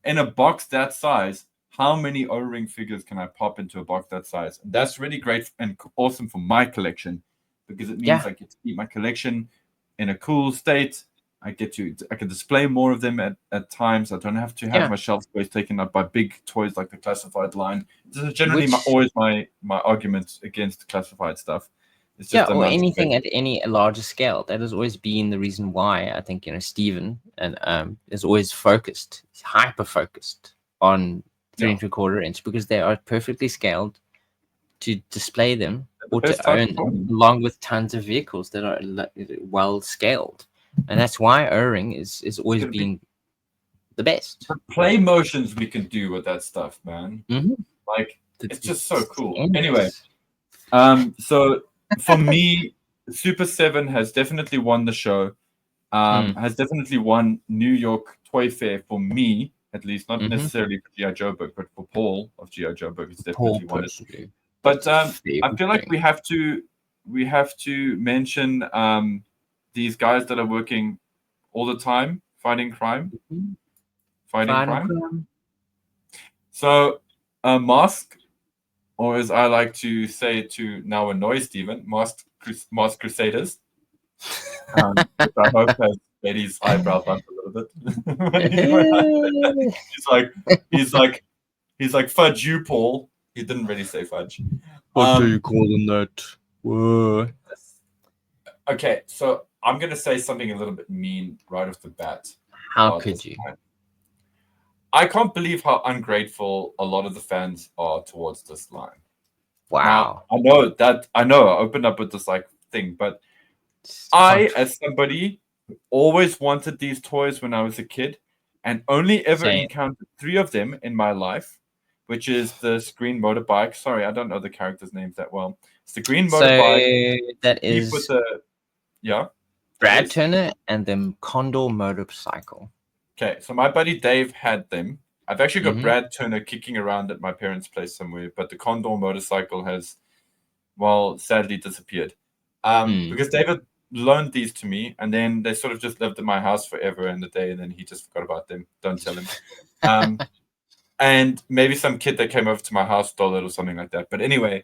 A: in a box that size, how many O-ring figures can I pop into a box that size? And that's really great and awesome for my collection, because it means I get to keep my collection in a cool state. I can display more of them at times. I don't have to have my shelf space taken up by big toys like the classified line. This is generally always my argument against classified stuff. It's just
B: or anything at any larger scale. That has always been the reason why I think Stephen and is always focused, hyper focused on 3 3/4 inch, because they are perfectly scaled to display them or to own them, along with tons of vehicles that are well scaled. And that's why O-ring is always been the best.
A: The play motions we can do with that stuff, man. Like, it's just so cool. Anyway, so for me, Super 7 has definitely won the show. Has definitely won New York Toy Fair for me, at least, not necessarily for GI Joburg, but for Paul of GI Joburg, it's definitely won it. But I feel like we have to mention these guys that are working all the time fighting crime. Fighting crime. So M.A.S.K, or as I like to say to now annoy Stephen, M.A.S.K Crusaders. Which I hope has made his eyebrows up a little bit. he's like fudge you, Paul. He didn't really say fudge.
C: What do you call them that? Whoa.
A: Okay, so I'm gonna say something a little bit mean right off the bat.
B: How could you?
A: I can't believe how ungrateful a lot of the fans are towards this line.
B: Wow.
A: Now, I opened up with this thing, but I, as somebody who always wanted these toys when I was a kid, and only ever encountered 3 of them in my life, which is the green motorbike. Sorry, I don't know the characters' names that well. It's the green motorbike.
B: So that is Brad Turner and the Condor motorcycle.
A: Okay, so my buddy Dave had them. I've actually got Brad Turner kicking around at my parents' place somewhere, but the Condor motorcycle has, well, sadly disappeared. Because David loaned these to me, and then they sort of just lived at my house forever and a day, and then he just forgot about them. Don't tell him. And maybe some kid that came over to my house stole it or something like that. But anyway,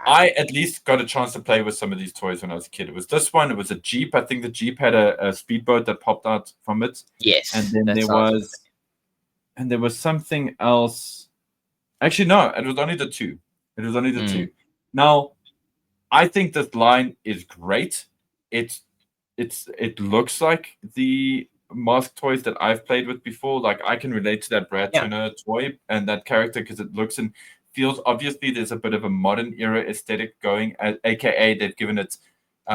A: I at least got a chance to play with some of these toys when I was a kid. It was this one. It was a Jeep. I think the Jeep had a speedboat that popped out from it.
B: Yes.
A: And then there was something else. Actually, no, it was only the 2. It was only the 2. Now, I think this line is great. It looks like the M.A.S.K toys that I've played with before. Like, I can relate to that Brad Turner toy and that character because it looks and feels, obviously there's a bit of a modern era aesthetic going, aka they've given it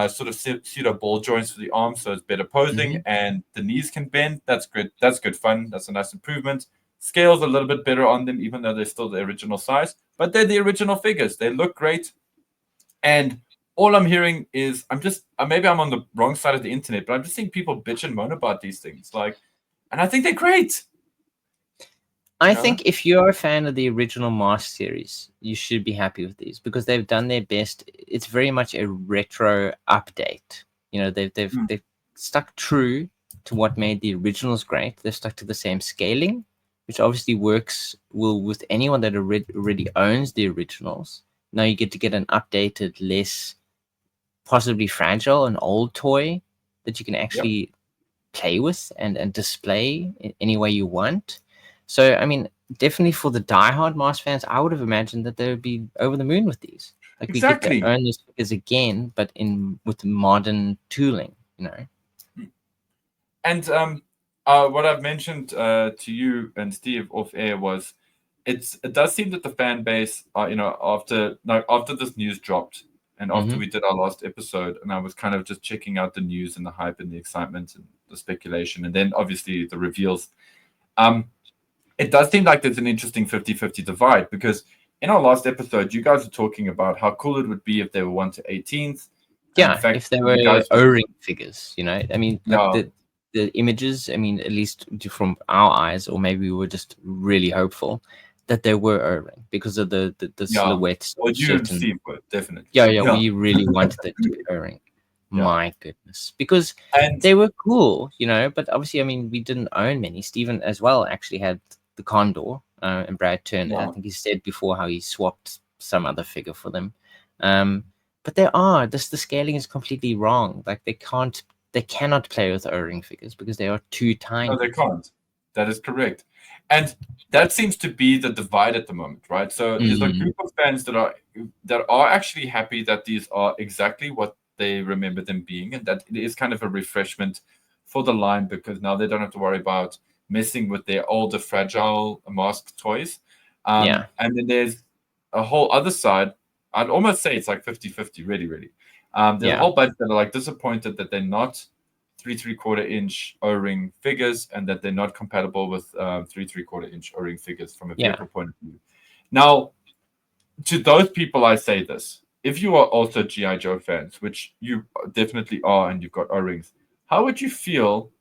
A: sort of pseudo ball joints for the arms, so it's better posing and the knees can bend. That's good. That's good fun. That's a nice improvement. Scale's a little bit better on them, even though they're still the original size, but they're the original figures. They look great. And all I'm hearing is, maybe I'm on the wrong side of the internet, but I'm just seeing people bitch and moan about these things. And I think they're great.
B: I think if you're a fan of the original M.A.S.K series, you should be happy with these because they've done their best. It's very much a retro update. They've stuck true to what made the originals great. They've stuck to the same scaling, which obviously works well with anyone that already owns the originals. Now you get to get an updated, less possibly fragile, an old toy that you can actually play with and display in any way you want. So, I mean, definitely for the diehard M.A.S.K fans, I would have imagined that they would be over the moon with these. Like we get to earn these figures again, but with modern tooling,
A: And what I've mentioned to you and Steve off air was, it does seem that the fan base, after this news dropped and after we did our last episode, and I was kind of just checking out the news and the hype and the excitement and the speculation, and then obviously the reveals. It does seem like there's an interesting 50-50 divide, because in our last episode, you guys were talking about how cool it would be if they were 1 to 18th.
B: Yeah, in fact, if they were O-ring figures, I mean, like the images, I mean, at least from our eyes, or maybe we were just really hopeful that they were O-ring because of the silhouettes.
A: Well, you and Steve were, definitely.
B: Yeah, we really wanted it to be O-ring. My goodness, because they were cool, but obviously, I mean, we didn't own many. Steven as well actually had the Condor, and Brad Turner. I think he said before how he swapped some other figure for them. But the scaling is completely wrong. Like they cannot play with O-ring figures because they are too tiny.
A: No, they can't. That is correct. And that seems to be the divide at the moment, right? So there's a group of fans that are actually happy that these are exactly what they remember them being, and that it is kind of a refreshment for the line, because now they don't have to worry about messing with their older fragile M.A.S.K toys. And then there's a whole other side. I'd almost say it's like 50-50, really. There's a whole bunch that are like disappointed that they're not 3 3/4 inch O-ring figures, and that they're not compatible with 3 3/4 inch O-ring figures from a vehicle point of view. Now, to those people, I say this: if you are also GI Joe fans, which you definitely are, and you've got O-rings, how would you feel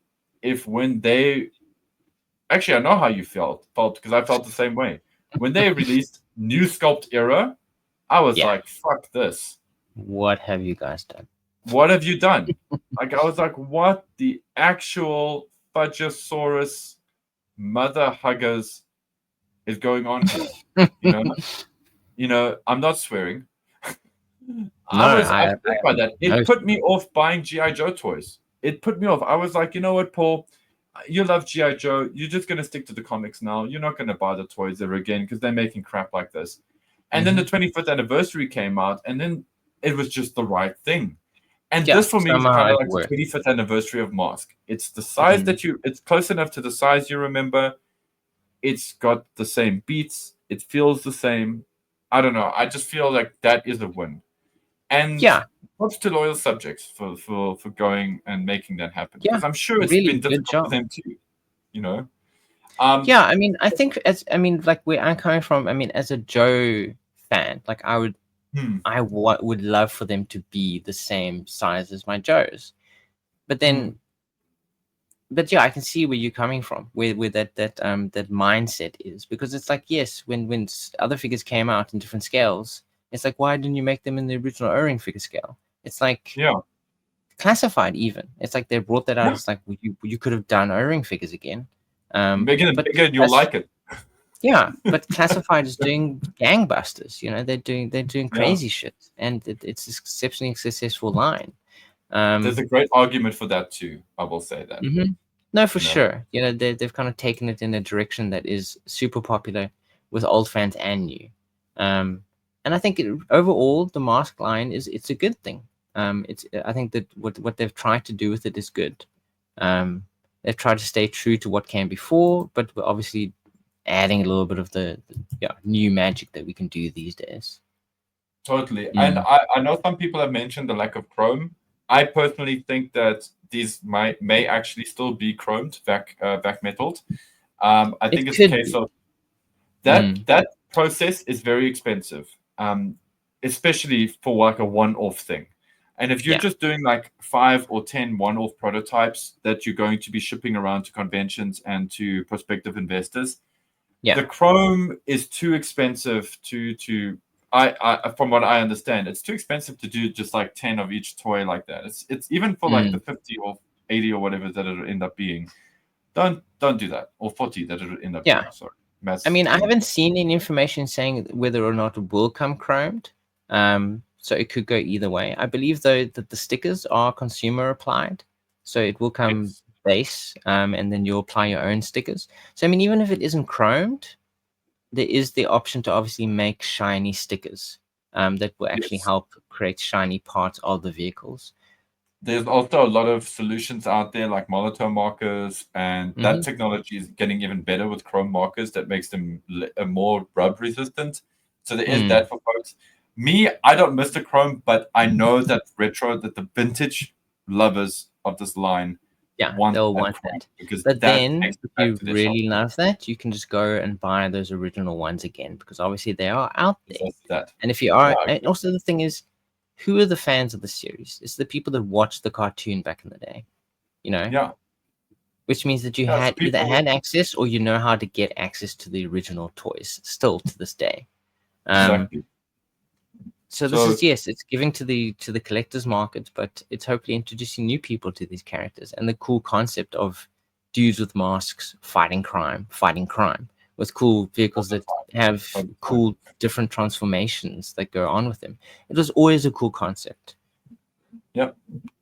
A: if when they actually, I know how you felt because I felt the same way when they released New Sculpt Era. I was like, fuck this.
B: What have you guys done?
A: What have you done? Like, I was like, what the actual Fudgosaurus mother huggers is going on here? I'm not swearing. I was upset by that. It put me off buying GI Joe toys. It put me off. I was like, you know what, Paul? You love GI Joe. You're just gonna stick to the comics now. You're not gonna buy the toys ever again because they're making crap like this. And then the 25th anniversary came out, and then it was just the right thing. And this for me is kind of like the 25th anniversary of M.A.S.K. It's the size it's close enough to the size you remember. It's got the same beats. It feels the same. I don't know. I just feel like that is a win. And props to loyal subjects for going and making that happen. Because I'm sure it's been difficult for them too.
B: I mean, I think like where I'm coming from, I mean, as a Joe fan, like I would love for them to be the same size as my Joes. But then I can see where you're coming from, where that mindset is, because it's like, yes, when other figures came out in different scales, it's like, why didn't you make them in the original O-ring figure scale? It's like classified even. It's like they brought that out. It's like you could have done O-ring figures again.
A: Making it bigger, and you'll like it.
B: Yeah, but classified is doing gangbusters. They're doing crazy shit, and it's an exceptionally successful line.
A: There's a great argument for that too. I will say that.
B: No, for sure. They've kind of taken it in a direction that is super popular with old fans and new. And I think overall the M.A.S.K line it's a good thing. I think that what they've tried to do with it is good. They've tried to stay true to what came before, but we're obviously adding a little bit of the new magic that we can do these days.
A: Totally. And I know some people have mentioned the lack of chrome. I personally think that these may actually still be chromed, back metaled. I think it's a case of that process is very expensive, especially for like a one-off thing. And if you're just doing like 5 or 10 one-off prototypes that you're going to be shipping around to conventions and to prospective investors, the chrome is too expensive to I from what I understand, it's too expensive to do just like 10 of each toy like that. It's even for like the 50 or 80 or whatever that it'll end up being. Don't do that, or 40 that it'll end up being. Sorry.
B: I mean, I haven't seen any information saying whether or not it will come chromed. So it could go either way. I believe, though, that the stickers are consumer applied. So it will come base, and then you'll apply your own stickers. So, I mean, even if it isn't chromed, there is the option to obviously make shiny stickers that will actually help create shiny parts of the vehicles.
A: there's also a lot of solutions out there like monotone markers, and that technology is getting even better with chrome markers that makes them more rub resistant. So there is that for folks. Me, I don't miss the chrome, but I know that the vintage lovers of this line
B: they'll want that.
A: Because
B: but then
A: takes
B: if
A: it back
B: you
A: to their
B: really
A: shop.
B: love that, you can just go and buy those original ones again, because obviously they are out there.
A: That.
B: And if you are,
A: Yeah,
B: and also the thing is, who are the fans of the series? It's the people that watched the cartoon back in the day, you know?
A: Yeah.
B: Which means that you had either had access or you know how to get access to the original toys still to this day.
A: Exactly.
B: So this is, yes, it's giving to the collector's market, but it's hopefully introducing new people to these characters, and the cool concept of dudes with masks fighting crime with cool vehicles that have cool different transformations that go on with them. It was always a cool concept.
A: Yep.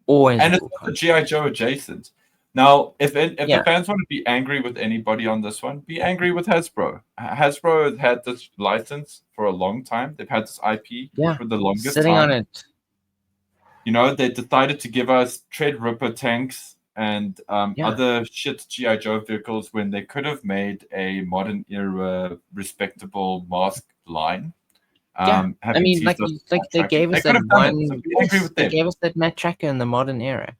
B: Always.
A: And it's the GI Joe adjacent. Now, if the fans want to be angry with anybody on this one, be angry with Hasbro. Hasbro has had this license for a long time. They've had this IP for the longest
B: sitting
A: time.
B: on it.
A: You know, they decided to give us Tread Ripper tanks and other shit GI Joe vehicles when they could have made a modern era respectable mask line.
B: I mean, like they gave us that one. They gave us that Matt Tracker in the modern era.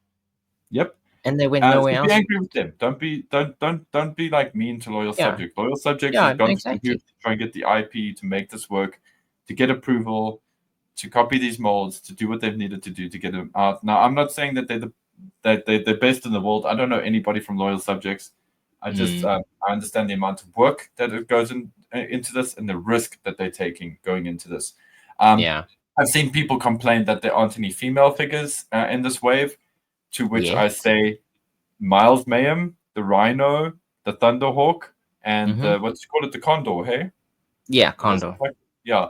A: Yep.
B: And they went nowhere else.
A: Be angry with them. Don't be like mean to Loyal Subjects. Loyal Subjects has gone through to try and get the IP to make this work, to get approval, to copy these molds, to do what they've needed to do to get them out. Now, I'm not saying that they're best in the world. I don't know anybody from Loyal Subjects. I just I understand the amount of work that it goes into this and the risk that they're taking going into this. I've seen people complain that there aren't any female figures in this wave. To which I say, Miles Mayhem, the Rhino, the Thunderhawk, and what's you call it, the Condor, hey?
B: Yeah, Condor.
A: Yeah.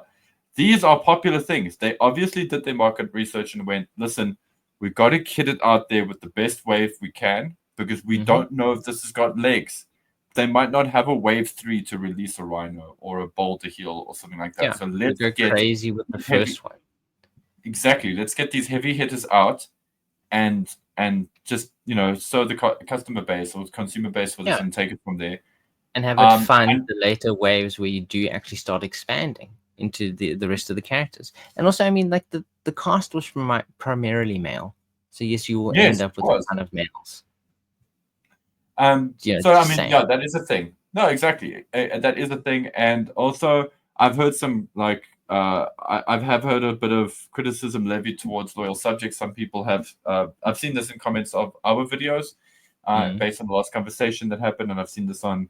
A: These are popular things. They obviously did their market research and went, listen, we've got to kit it out there with the best wave we can, because we don't know if this has got legs. They might not have a wave 3 to release a Rhino or a Boulder Heel or something like that.
B: Yeah,
A: so let's
B: go crazy with the first one.
A: Exactly. Let's get these heavy hitters out and just, you know, so the customer base or consumer base for this and take it from there.
B: And have it fund the later waves where you do actually start expanding into the rest of the characters. And also, I mean, like the cast was primarily male. So yes, you will end up with a ton of males.
A: So, I mean, that is a thing. No, exactly. That is a thing. And also, I've heard some, like, I have heard a bit of criticism levied towards Loyal Subjects. Some people have, I've seen this in comments of our videos based on the last conversation that happened. And I've seen this on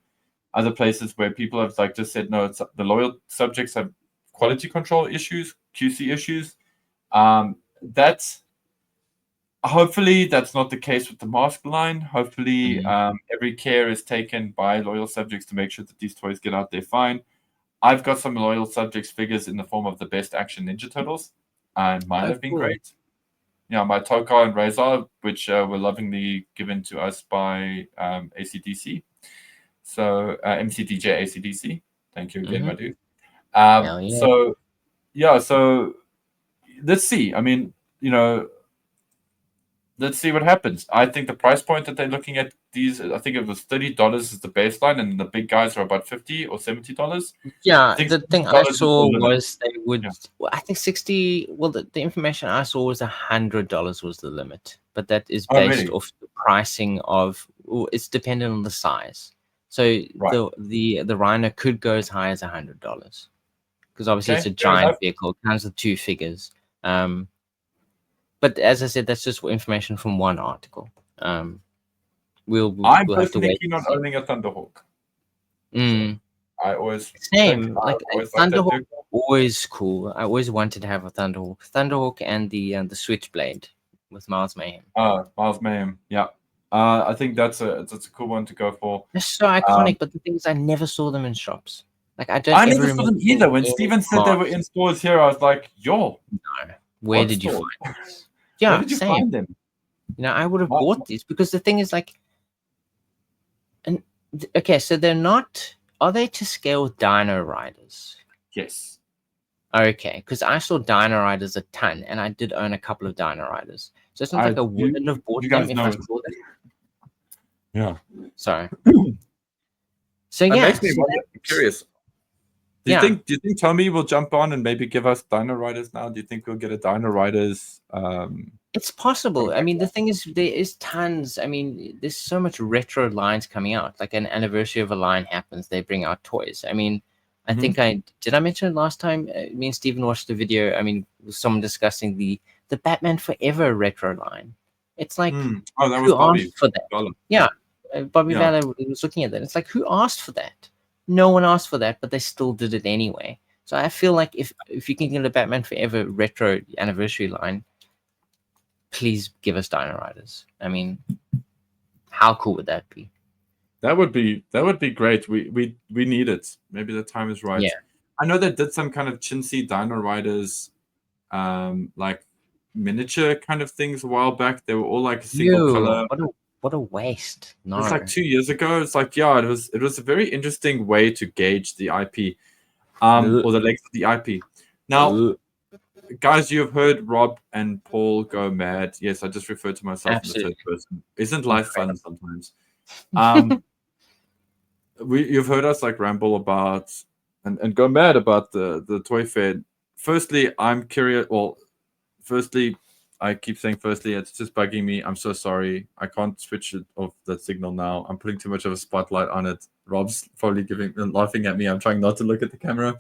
A: other places where people have like just said, no, it's the Loyal Subjects have quality control issues, QC issues. That's hopefully that's not the case with the mask line. Hopefully every care is taken by Loyal Subjects to make sure that these toys get out there fine. I've got some Loyal Subjects figures in the form of the Best Action Ninja Turtles, and mine have been great. Yeah, my Tokar and Razor, which were lovingly given to us by ACDC. So MCDJ ACDC. Thank you again, my dude. So let's see. I mean, you know, let's see what happens. I think the price point that they're looking at these, I think it was $30 is the baseline, and the big guys are about $50 or $70.
B: Yeah, the thing I saw was they would. Yeah. Well, I think 60. Well, the information I saw was $100 was the limit, but that is based off the pricing of. It's dependent on the size. So the Rhino could go as high as $100 because obviously it's a giant vehicle. It comes with 2 figures. But as I said, that's just information from one article. We'll have to wait.
A: I'm not owning a Thunderhawk.
B: So
A: I always
B: like Thunderhawk, always cool. I always wanted to have a Thunderhawk, and the Switchblade with Miles Mayhem.
A: Miles Mayhem, yeah. I think that's a cool one to go for.
B: They're so iconic, but the thing is, I never saw them in shops. Like I
A: never saw them either. When Steven said they were in stores here, I was like, "Yo,
B: no, where did you find this?" Yeah,
A: where did you find them?
B: You know, I would have bought these because the thing is, like, and okay, so they're not. Are they to scale with Dino Riders?
A: Yes.
B: Okay, because I saw Dino Riders a ton, and I did own a couple of Dino Riders. So it's not like I wouldn't have bought them if I
A: it.
B: saw them.
A: Yeah.
B: Sorry. So
A: It
B: yeah,
A: makes me curious. Do you think Tommy will jump on and maybe give us Dino Riders now? Do you think we'll get a Dino Riders?
B: It's possible. I mean, the thing is, there is tons. I mean, there's so much retro lines coming out. Like an anniversary of a line happens, they bring out toys. I mean, I think I mention it last time. Me and Steven watched the video. I mean, someone discussing the Batman Forever retro line. It's like,
A: that was Bobby
B: asked for that?
A: Valor.
B: Yeah, Bobby Valor was looking at that. It's like, who asked for that? No one asked for that, but they still did it anyway. So I feel like if you can get a Batman Forever retro anniversary line, please give us Dino Riders. I mean, how cool would that be?
A: That would be great. We need it. Maybe the time is right.
B: Yeah.
A: I know they did some kind of chintzy Dino Riders, like miniature kind of things a while back. They were all like a single color.
B: What a waste. No.
A: It's like 2 years ago. It's like, it was a very interesting way to gauge the IP, or the legs of the IP. Now, guys, you have heard Rob and Paul go mad. Yes, I just referred to myself in the third person. Isn't life fun sometimes? You've heard us like ramble about and go mad about the toy fair. Firstly, I'm curious. Well, firstly, I keep saying firstly, it's just bugging me. I'm so sorry. I can't switch it off the signal now. I'm putting too much of a spotlight on it. Rob's probably laughing at me. I'm trying not to look at the camera.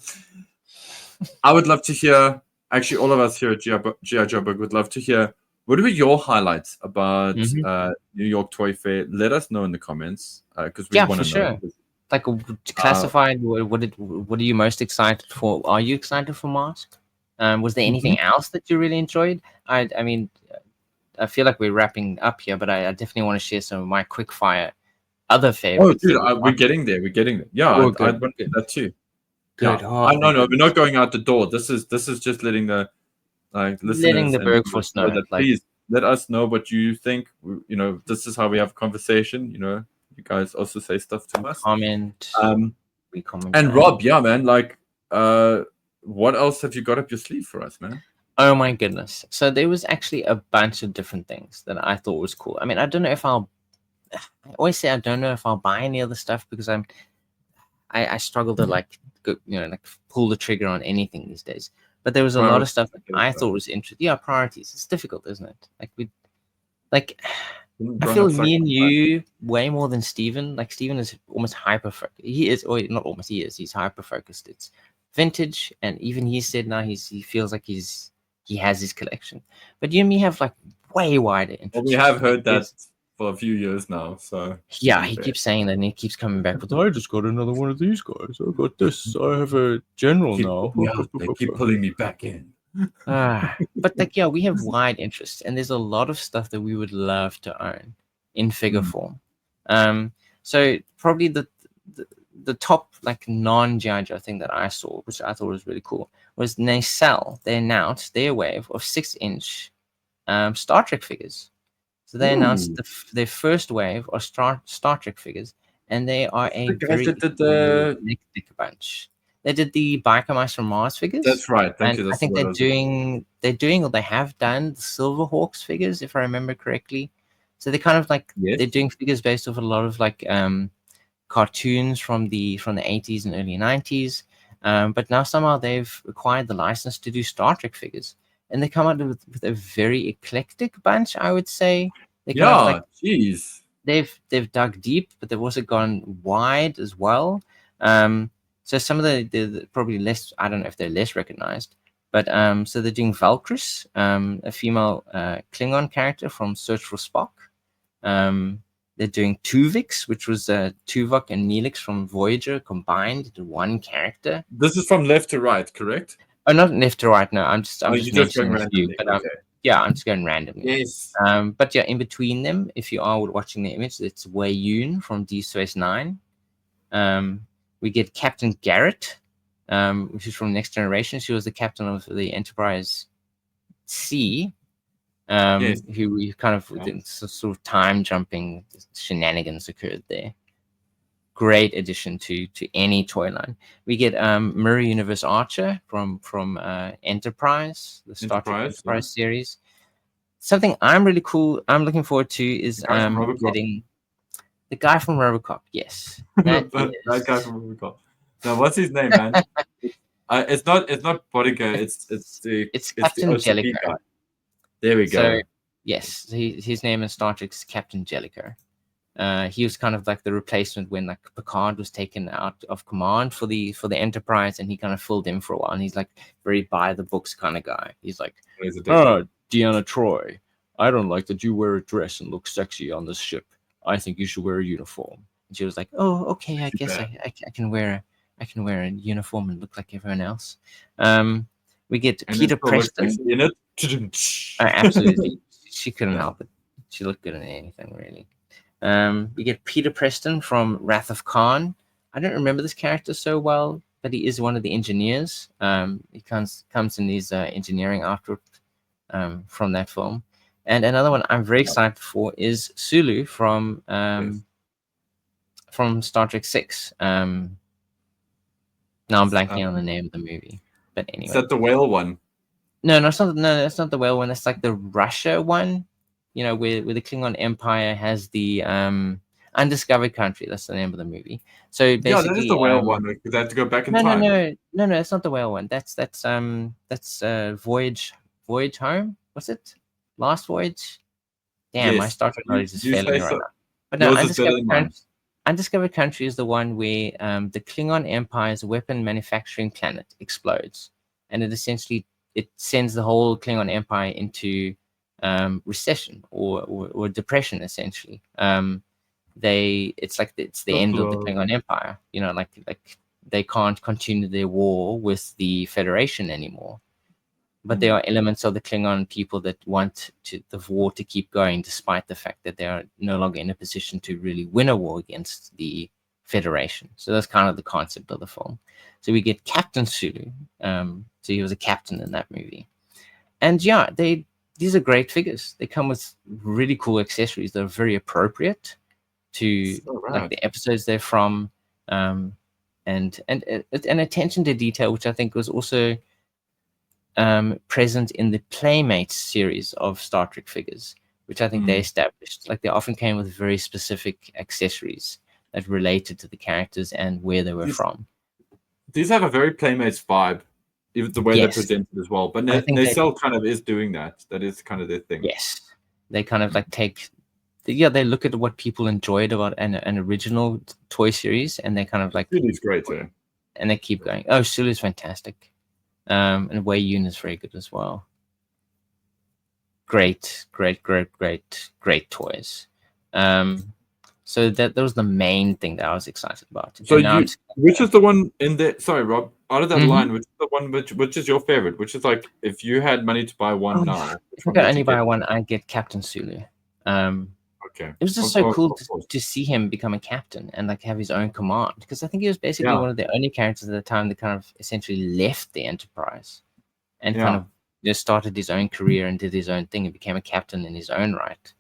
A: I would love to hear, actually all of us here at GI Joburg would love to hear, what were your highlights about New York Toy Fair? Let us know in the comments, because we want to know.
B: Sure. Like classified, what are you most excited for? Are you excited for M.A.S.K? Was there anything else that you really enjoyed? I mean, I feel like we're wrapping up here, but I definitely want to share some of my quick fire other favorites.
A: Oh, dude, we're getting there. Yeah, I'd want that too.
B: Good.
A: Yeah. No, we're not going out the door. This is just letting the listeners,
B: letting the Bergforce know
A: that please let us know what you think. You know, this is how we have conversation. You know, you guys also say stuff to us.
B: Comment. We comment.
A: And Rob, yeah, man, like, what else have you got up your sleeve for us, man?
B: Oh my goodness! So there was actually a bunch of different things that I thought was cool. I mean, I don't know if I always say I don't know if I'll buy any other stuff because I struggle to like pull the trigger on anything these days. But there was a lot of stuff that I thought was interesting. Yeah, priorities. It's difficult, isn't it? I feel me and you way more than Steven. Like Steven is almost hyper focused. He is, or not almost. He is. He's hyper focused. It's vintage, and even he said now he feels like he has his collection. But you and me have like way wider interest.
A: Well, we have heard that for a few years now. So
B: yeah, he keeps saying that, and he keeps coming back with.
C: I just got another one of these guys. I got this. I have a general now.
A: They keep pulling me back in.
B: But like, yeah, we have wide interests, and there's a lot of stuff that we would love to own in figure form. So probably the top like non-GI Joe thing that I saw, which I thought was really cool, was M.A.S.K. They announced their wave of 6-inch Star Trek figures. So they announced their first wave of Star Trek figures, and they are a very eclectic bunch. They did the Biker Mice from Mars figures.
A: That's right. Thank
B: you.
A: That's
B: I think they're doing, or they have done the Silverhawks figures, if I remember correctly. So they're kind of like they're doing figures based off a lot of like cartoons from the 80s and early 90s. But now somehow they've acquired the license to do Star Trek figures, and they come out with a very eclectic bunch, I would say.
A: Jeez.
B: They've dug deep, but they've also gone wide as well. So some of the probably less, I don't know if they're less recognized, but so they're doing Valkyrie, a female Klingon character from Search for Spock. They're doing Tuvix, which was Tuvok and Neelix from Voyager combined into one character.
A: This is from left to right, correct?
B: Oh, not left to right. No, I'm just mentioning a few. But
A: okay.
B: Yeah, I'm just going randomly.
A: Yes.
B: But yeah, in between them, if you are watching the image, it's Wei Yun from Deep Space Nine. We get Captain Garrett, which is from Next Generation. She was the captain of the Enterprise C, who we kind of sort of time jumping shenanigans occurred there. Great addition to any toy line. We get Mirror Universe Archer from Enterprise, the Star Trek Enterprise series. something I'm looking forward to is
A: The guy from RoboCop.
B: getting the guy from RoboCop. Yes,
A: that guy from RoboCop. Now, what's his name, man? It's not Bodiger. It's the
B: Captain
A: OCP
B: Jellicoe.
A: guy. There we go.
B: So yes, his name in Star Trek is Captain Jellicoe. He was kind of like the replacement when like Picard was taken out of command for the Enterprise, and he kind of filled in for a while. And he's like very by the books kind of guy. He's like, Deanna Troi, I don't like that you wear a dress and look sexy on this ship. I think you should wear a uniform. And she was like, oh, okay, I guess I can wear a uniform and look like everyone else. We get Peter Preston
A: in it.
B: absolutely. She couldn't help it. She looked good in anything, really. We get Peter Preston from Wrath of Khan. I don't remember this character so well, but he is one of the engineers. He comes in his engineering outfit from that film. And another one I'm very excited for is Sulu from Star Trek 6. Now I'm blanking on the name of the movie, but anyway.
A: Is that the whale one?
B: No, that's not the whale one. That's like the Russia one. You know, where the Klingon Empire has the undiscovered country. That's the name of the movie. So basically,
A: that is the whale one. Because they have to go back in time.
B: No, it's not the whale one. That's Voyage Home. What's it? Last Voyage. Damn, my Star Trek knowledge is failing me right now. But no, Undiscovered Country is the one where the Klingon Empire's weapon manufacturing planet explodes, and it essentially sends the whole Klingon Empire into recession or depression, essentially. It's the end of the Klingon Empire. You know, like they can't continue their war with the Federation anymore. But there are elements of the Klingon people that want the war to keep going, despite the fact that they are no longer in a position to really win a war against the Federation. So that's kind of the concept of the film. So we get Captain Sulu. So he was a captain in that movie. And yeah, these are great figures. They come with really cool accessories that are very appropriate to like the episodes they're from, and an attention to detail, which I think was also present in the Playmates series of Star Trek figures, which I think they established. Like they often came with very specific accessories that related to the characters and where they were from.
A: These have a very Playmates vibe, even the way they're presented as well. But Nacelle kind of is doing that. That is kind of their thing.
B: Yes, they kind of like they look at what people enjoyed about an original toy series, and they kind of like
A: Sulu's great too,
B: and they keep going. Oh, Sulu's fantastic. And Wei Yun is very good as well. Great toys. So that was the main thing that I was excited about.
A: So which is the one in there? Sorry, Rob. Out of that line, which is the one which is your favorite? Which is like if you had money to buy one now?
B: If I could only buy one, I'd get Captain Sulu.
A: Okay.
B: It was just so cool to see him become a captain and like have his own command, because I think he was basically one of the only characters at the time that kind of essentially left the Enterprise and kind of just started his own career and did his own thing and became a captain in his own right.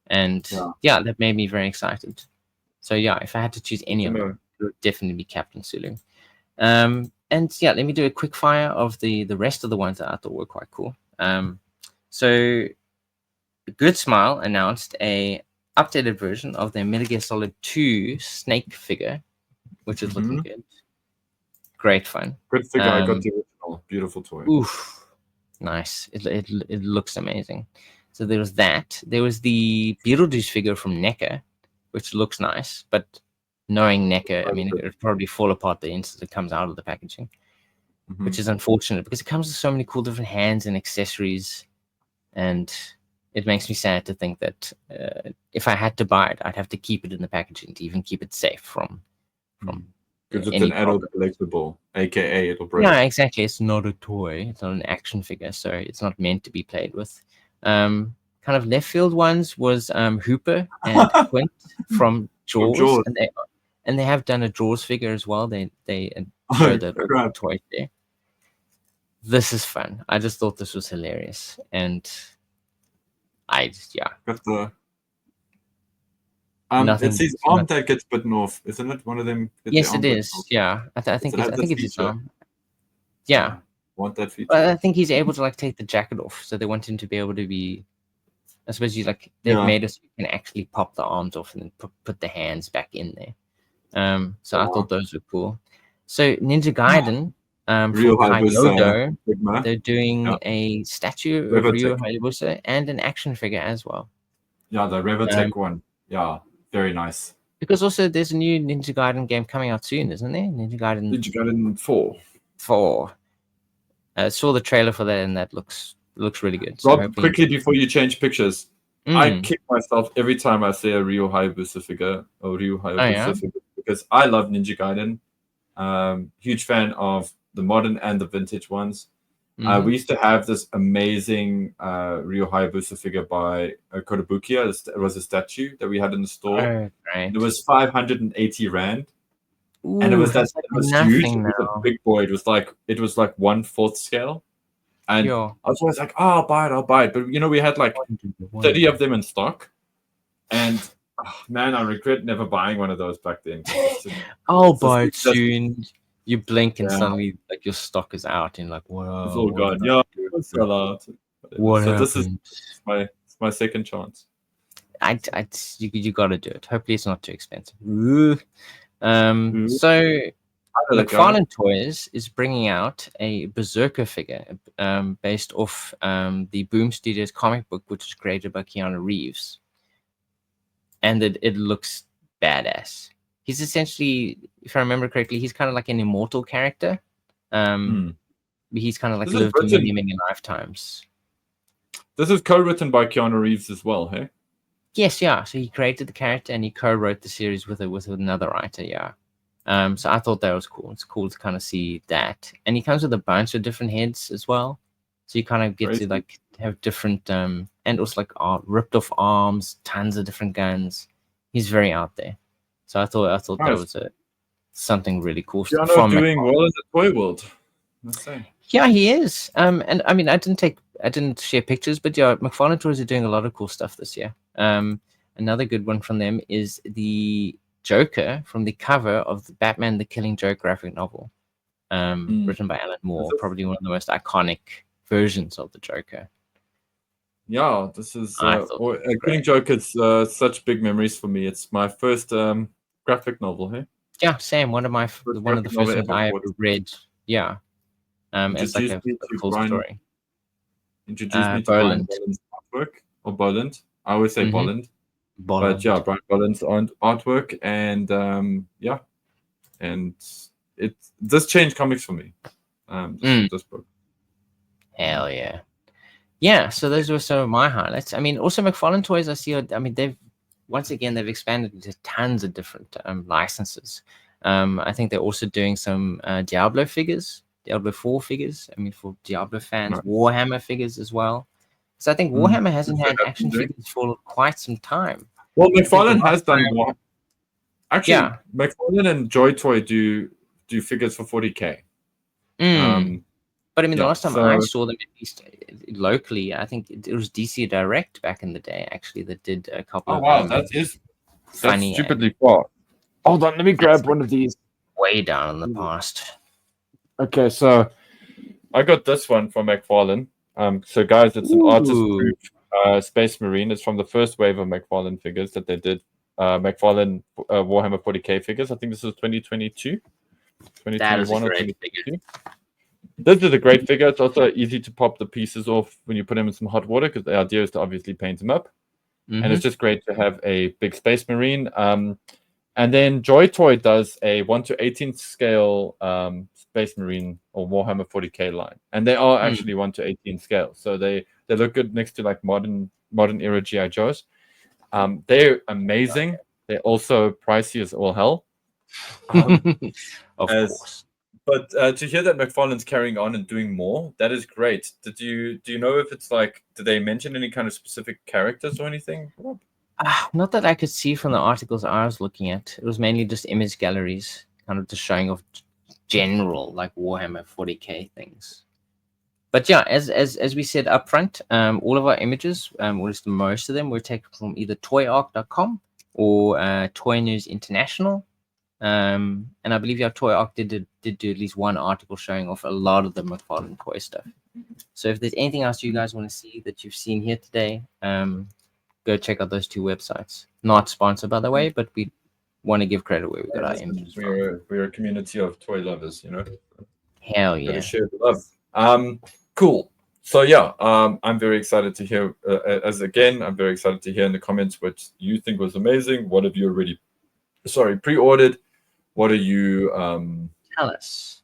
B: And that made me very excited. So if I had to choose any of them, it would definitely be Captain Sulu. And let me do a quick fire of the rest of the ones that I thought were quite cool. So Good Smile announced a updated version of the Metal Gear Solid 2 Snake figure, which is looking good. Great fun.
A: Good figure. I got the original. Beautiful toy.
B: Oof. Nice. It looks amazing. So there was that. There was the Beetlejuice figure from NECA, which looks nice, but knowing NECA, I mean, it would probably fall apart the instant it comes out of the packaging, which is unfortunate because it comes with so many cool different hands and accessories, and it makes me sad to think that if I had to buy it, I'd have to keep it in the packaging to even keep it safe from
A: because it's an adult collectible, aka it'll break.
B: Yeah, exactly. It's not a toy. It's not an action figure, so it's not meant to be played with. Kind of left field ones was Hooper and Quint from Jaws, and they have done a Jaws figure as well. They showed the toy there. This is fun. I just thought this was hilarious, and I just
A: got the it's his arm that gets bitten off, isn't it? One of them.
B: Yes, it is. Yeah, I think it's his arm. Yeah.
A: Want that feature?
B: I think he's able to like take the jacket off, so they want him to be able to be I suppose they've made it so you can actually pop the arms off and then put the hands back in there. So I thought those were cool. So Ninja Gaiden from Kyoto, they're doing a statue of Ryu Hayabusa and an action figure as well.
A: Yeah, the Revatech one. Yeah, very nice.
B: Because also there's a new Ninja Gaiden game coming out soon, isn't there? Ninja
A: Gaiden 4.
B: 4. I saw the trailer for that, and that looks really good. So
A: Rob, quickly before you change pictures, I kick myself every time I see a Ryu Hayabusa figure or Ryu Hayabusa figure because I love Ninja Gaiden. Huge fan of the modern and the vintage ones. We used to have this amazing Ryu Hayabusa figure by Kotobukiya. It was a statue that we had in the store. It was 580 rand.
B: Ooh,
A: and it was huge.
B: Now.
A: It was a big boy. It was like 1/4 scale. And I was always like, oh, I'll buy it. But we had like 30 of them in stock. And man, I regret never buying one of those back then.
B: I'll buy it soon. You blink and suddenly like your stock is out and like, whoa.
A: It's all gone. Yeah, it's sell out.
B: What
A: so
B: happened?
A: This is my second chance.
B: You got to do it. Hopefully it's not too expensive. So McFarlane Toys is bringing out a Berserker figure based off the Boom Studios comic book, which was created by Keanu Reeves. And it looks badass. He's essentially, if I remember correctly, he's kind of like an immortal character. He's kind of like lived many, many lifetimes.
A: This is co-written by Keanu Reeves as well, hey?
B: Yes, yeah. So he created the character and he co-wrote the series with another writer, yeah. So I thought that was cool. It's cool to kind of see that. And he comes with a bunch of different heads as well. So you kind of get to like have different and also like ripped off arms, tons of different guns. He's very out there. So I thought that was something really cool.
A: Keanu doing well in the toy world. Let's say.
B: Yeah, he is. And I mean, I didn't share pictures, but yeah, McFarlane Toys are doing a lot of cool stuff this year. Another good one from them is the Joker from the cover of the Batman the Killing Joke graphic novel, written by Alan Moore, probably one of the most iconic versions of the Joker.
A: Yeah, this is Killing Joke is such big memories for me. It's my first graphic novel, hey?
B: Yeah, same. One of the first ones I ever read. Yeah. It's like a full story.
A: Introduced me to Brian Boland's artwork, or Boland. I always say Boland. But yeah, Brian Boland's artwork, and and this changed comics for me. This book.
B: Hell yeah. Yeah, so those were some of my highlights. I mean, also McFarlane Toys, they've expanded into tons of different licenses. I think they're also doing some Diablo figures, Diablo 4 figures. I mean, for Diablo fans, Warhammer figures as well. So I think Warhammer hasn't had action figures for quite some time.
A: Well, McFarlane has done one. Actually, McFarlane and Joy Toy do figures for 40K.
B: But I mean, the last time I saw them, at least locally, I think it was DC Direct back in the day, actually, that did a couple of.
A: Oh, wow, that's stupidly far. Hold on, let me grab one of these.
B: Way down in the past.
A: Okay, so I got this one from McFarlane. So, guys, it's an artist-proof Space Marine. It's from the first wave of McFarlane figures that they did. McFarlane Warhammer 40K figures. I think this was 2022. 2021 or 2022. This is a great figure. It's also easy to pop the pieces off when you put them in some hot water, because the idea is to obviously paint them up. And it's just great to have a big Space Marine. And then Joy Toy does a 1/18 scale Space Marine or Warhammer 40K line. And they are actually 1/18 scale. So they look good next to like modern era GI Joes. They're amazing. They're also pricey as all hell.
B: Of course.
A: But to hear that McFarlane's carrying on and doing more, that is great. Do you know if it's like, did they mention any kind of specific characters or anything?
B: Not that I could see from the articles I was looking at. It was mainly just image galleries, kind of just showing off general like Warhammer 40K things. But yeah, as we said up front, all of our images, or at least most of them, were taken from either toyarc.com or Toy News International. And I believe your Toy Arc did do at least one article showing off a lot of the McFarlane Toy stuff. So if there's anything else you guys want to see that you've seen here today, go check out those 2 websites. Not sponsored, by the way, but we want to give credit where we got our images from.
A: We're a community of toy lovers, you know.
B: Hell
A: Got
B: yeah.
A: to share the love. Cool. So yeah, I'm very excited to hear. I'm very excited to hear in the comments what you think was amazing. What have you already, pre-ordered? What are you?
B: Tell us.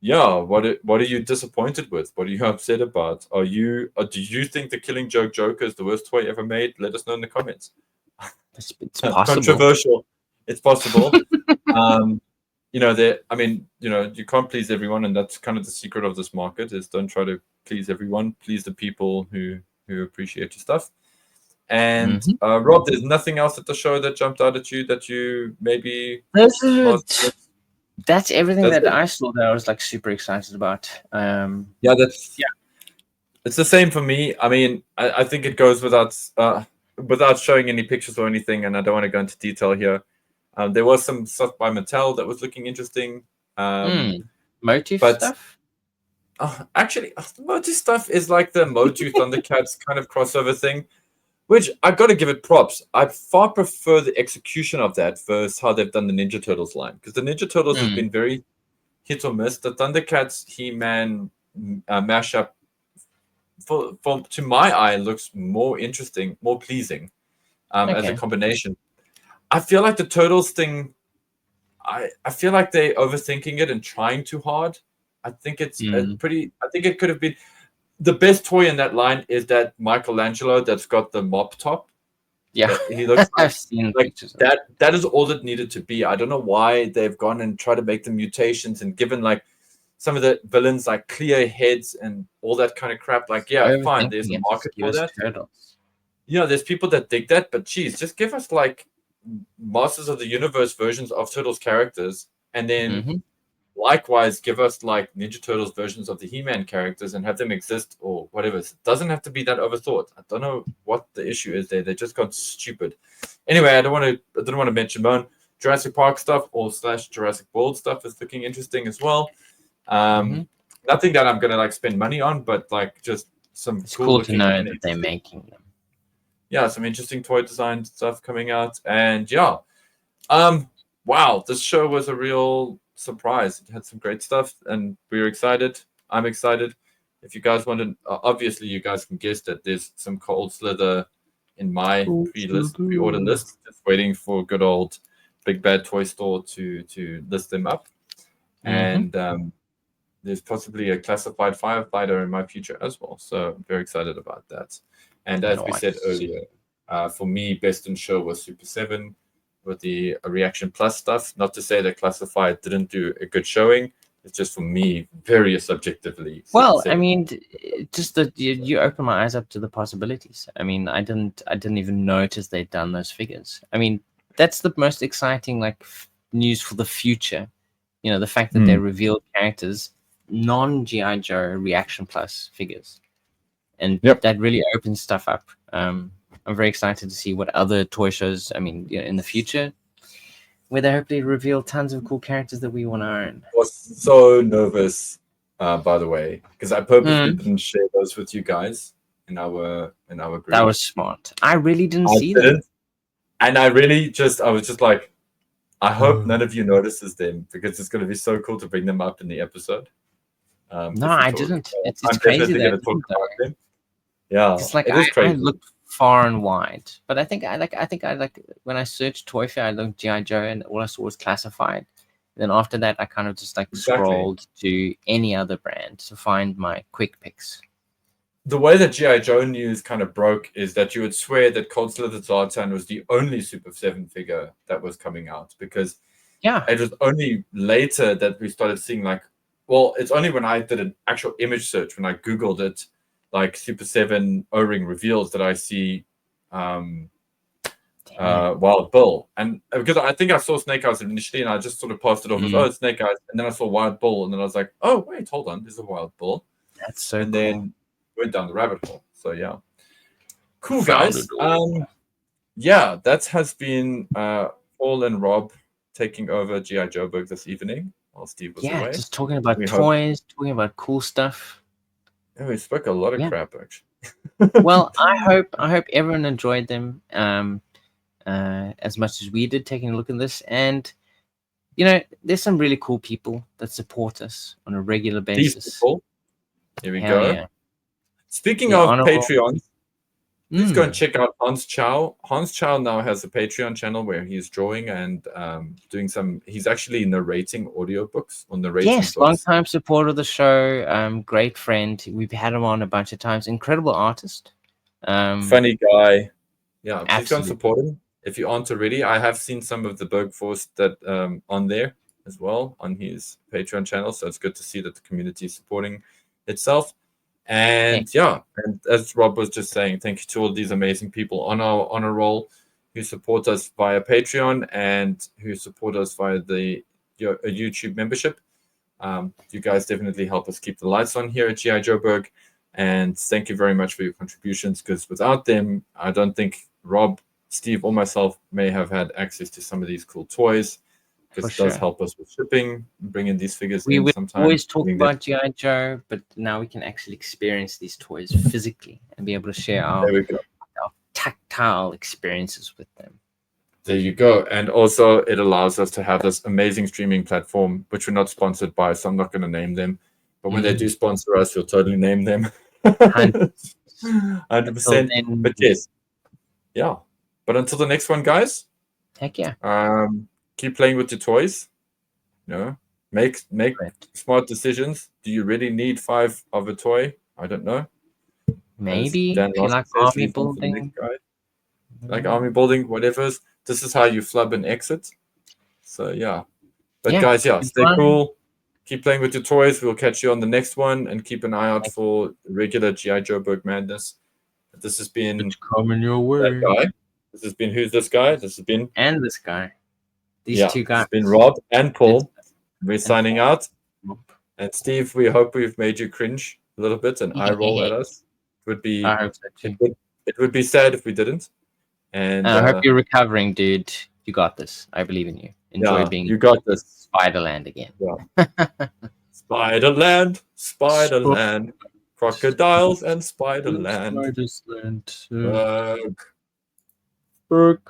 A: Yeah. What are you disappointed with? What are you upset about? Do you think the Killing Joke Joker is the worst toy ever made? Let us know in the comments.
B: It's possible.
A: Controversial. It's possible. You know, you can't please everyone, and that's kind of the secret of this market is don't try to please everyone. Please the people who appreciate your stuff. And Rob, there's nothing else at the show that jumped out at you that you maybe
B: that's everything that I saw that I was like super excited about.
A: It's the same for me. I mean, I think it goes without showing any pictures or anything, and I don't want to go into detail here. There was some stuff by Mattel that was looking interesting.
B: Motif stuff?
A: Actually, the Motu stuff is like the Motu Thundercats kind of crossover thing, which I've got to give it props. I far prefer the execution of that versus how they've done the Ninja Turtles line, because the Ninja Turtles has been very hit or miss. The Thundercats He-Man mashup, to my eye, looks more interesting, more pleasing as a combination. I feel like the Turtles thing, I feel like they're overthinking it and trying too hard. I think it's I think it could have been the best toy in that line is that Michelangelo that's got the mop top.
B: Yeah,
A: he looks
B: I've seen pictures of
A: that. That is all it needed to be. I don't know why they've gone and tried to make the mutations and given like some of the villains like clear heads and all that kind of crap. Like, yeah, fine. There's a market for that.
B: Turtles.
A: You know, there's people that dig that, but geez, just give us like Masters of the Universe versions of Turtles characters, and then likewise give us like Ninja Turtles versions of the He-Man characters and have them exist or whatever. It doesn't have to be that overthought. I don't know what the issue is there. They just got stupid. Anyway, I didn't want to mention Jurassic Park stuff or / Jurassic World stuff is looking interesting as well. Nothing that I'm gonna like spend money on, but like just some
B: cool to know that they're making them.
A: Yeah, some interesting toy design stuff coming out, and yeah, wow, this show was a real surprise. It had some great stuff, and we were excited. I'm excited. If you guys want to, obviously, you guys can guess that there's some cold Slither in my pre-order list, just waiting for good old Big Bad Toy Store to list them up, and there's possibly a classified Firefighter in my future as well. So I'm very excited about that. And as we said earlier, for me, best in show was Super7 with the Reaction Plus stuff. Not to say that Classified didn't do a good showing. It's just for me, very subjectively.
B: Well, I mean, just that you open my eyes up to the possibilities. I mean, I didn't even notice they'd done those figures. I mean, that's the most exciting like news for the future. You know, the fact that they revealed characters, non-GI Joe Reaction Plus figures. And that really opens stuff up. I'm very excited to see what other toy shows, I mean, in the future, where they hopefully reveal tons of cool characters that we want to own.
A: I was so nervous, by the way, because I purposely didn't share those with you guys in our group.
B: That was smart. I really didn't see them.
A: And I was just like, I hope none of you notices them, because it's going to be so cool to bring them up in the episode.
B: No, I didn't. It's crazy that I talk about them.
A: Yeah,
B: it's like I look far and wide, but I think I like when I searched Toy Fair, I looked GI Joe, and all I saw was Classified. And then after that, I kind of just like scrolled to any other brand to find my quick picks.
A: The way that GI Joe news kind of broke is that you would swear that Cold Slither Zartan was the only Super7 figure that was coming out, because it was only later that we started seeing like, well, it's only when I did an actual image search, when I Googled it, like Super7 O-ring reveals, that I see Wild Bull. And because I think I saw Snake Eyes initially, and I just sort of passed it off as, it's Snake Eyes. And then I saw Wild Bull, and then I was like, oh, wait, hold on, there's a Wild Bull.
B: That's so
A: and
B: cool.
A: Then went down the rabbit hole. So, yeah. Cool, guys. Yeah, that has been Paul and Rob taking over GI Joburg this evening while Steve was away.
B: Yeah, just talking about toys, talking about cool stuff.
A: Yeah, we spoke a lot of crap, actually.
B: Well, I hope everyone enjoyed them as much as we did taking a look at this. And there's some really cool people that support us on a regular
A: These
B: basis.
A: people. Here we
B: Hell
A: go.
B: yeah.
A: Speaking
B: The
A: of
B: honorable-
A: Patreons, please go and check out Hans Chow. Hans Chow now has a Patreon channel where he's drawing and doing some. He's actually narrating audiobooks or narrating
B: Yes,
A: books.
B: long time supporter of the show. Great friend. We've had him on a bunch of times. Incredible artist.
A: Funny guy. Yeah, please go and
B: Absolutely.
A: support him if you aren't already. I have seen some of the Berg Force that on there as well on his Patreon channel, so it's good to see that the community is supporting itself. And and as Rob was just saying, thank you to all these amazing people on our honor roll who support us via Patreon and who support us via the YouTube membership. You guys definitely help us keep the lights on here at GI Joburg. And thank you very much for your contributions, because without them, I don't think Rob, Steve, or myself may have had access to some of these cool toys, because it does help us with shipping, bringing these figures
B: we
A: in
B: would
A: sometimes.
B: always talk about GI Joe, but now we can actually experience these toys physically and be able to share our tactile experiences with them.
A: There you go. And also it allows us to have this amazing streaming platform, which we're not sponsored by, so I'm not going to name them. But when they do sponsor us, we'll totally name them. 100%. But yes. Yeah. But until the next one, guys.
B: Heck yeah.
A: Keep playing with your toys. Make smart decisions. Do you really need 5 of a toy? I don't know.
B: Maybe if you like army building.
A: Like army building, whatever. This is how you flub and exit. So yeah. But guys, stay cool. Keep playing with your toys. We'll catch you on the next one, and keep an eye out for regular GI Joburg madness. This has been
C: it's coming your way.
A: That guy. This has been who's this guy? This has been
B: this guy. These two guys.
A: It's been Rob and Paul. We're signing out. And Steve, we hope we've made you cringe a little bit and eye roll at us. It would be
B: I hope so too.
A: It would be sad if we didn't. And
B: I hope you're recovering, dude. You got this. I believe in you. Enjoy being
A: you got this.
B: Spiderland again.
A: Yeah. Spiderland. Crocodiles and Spiderland.
C: Berg.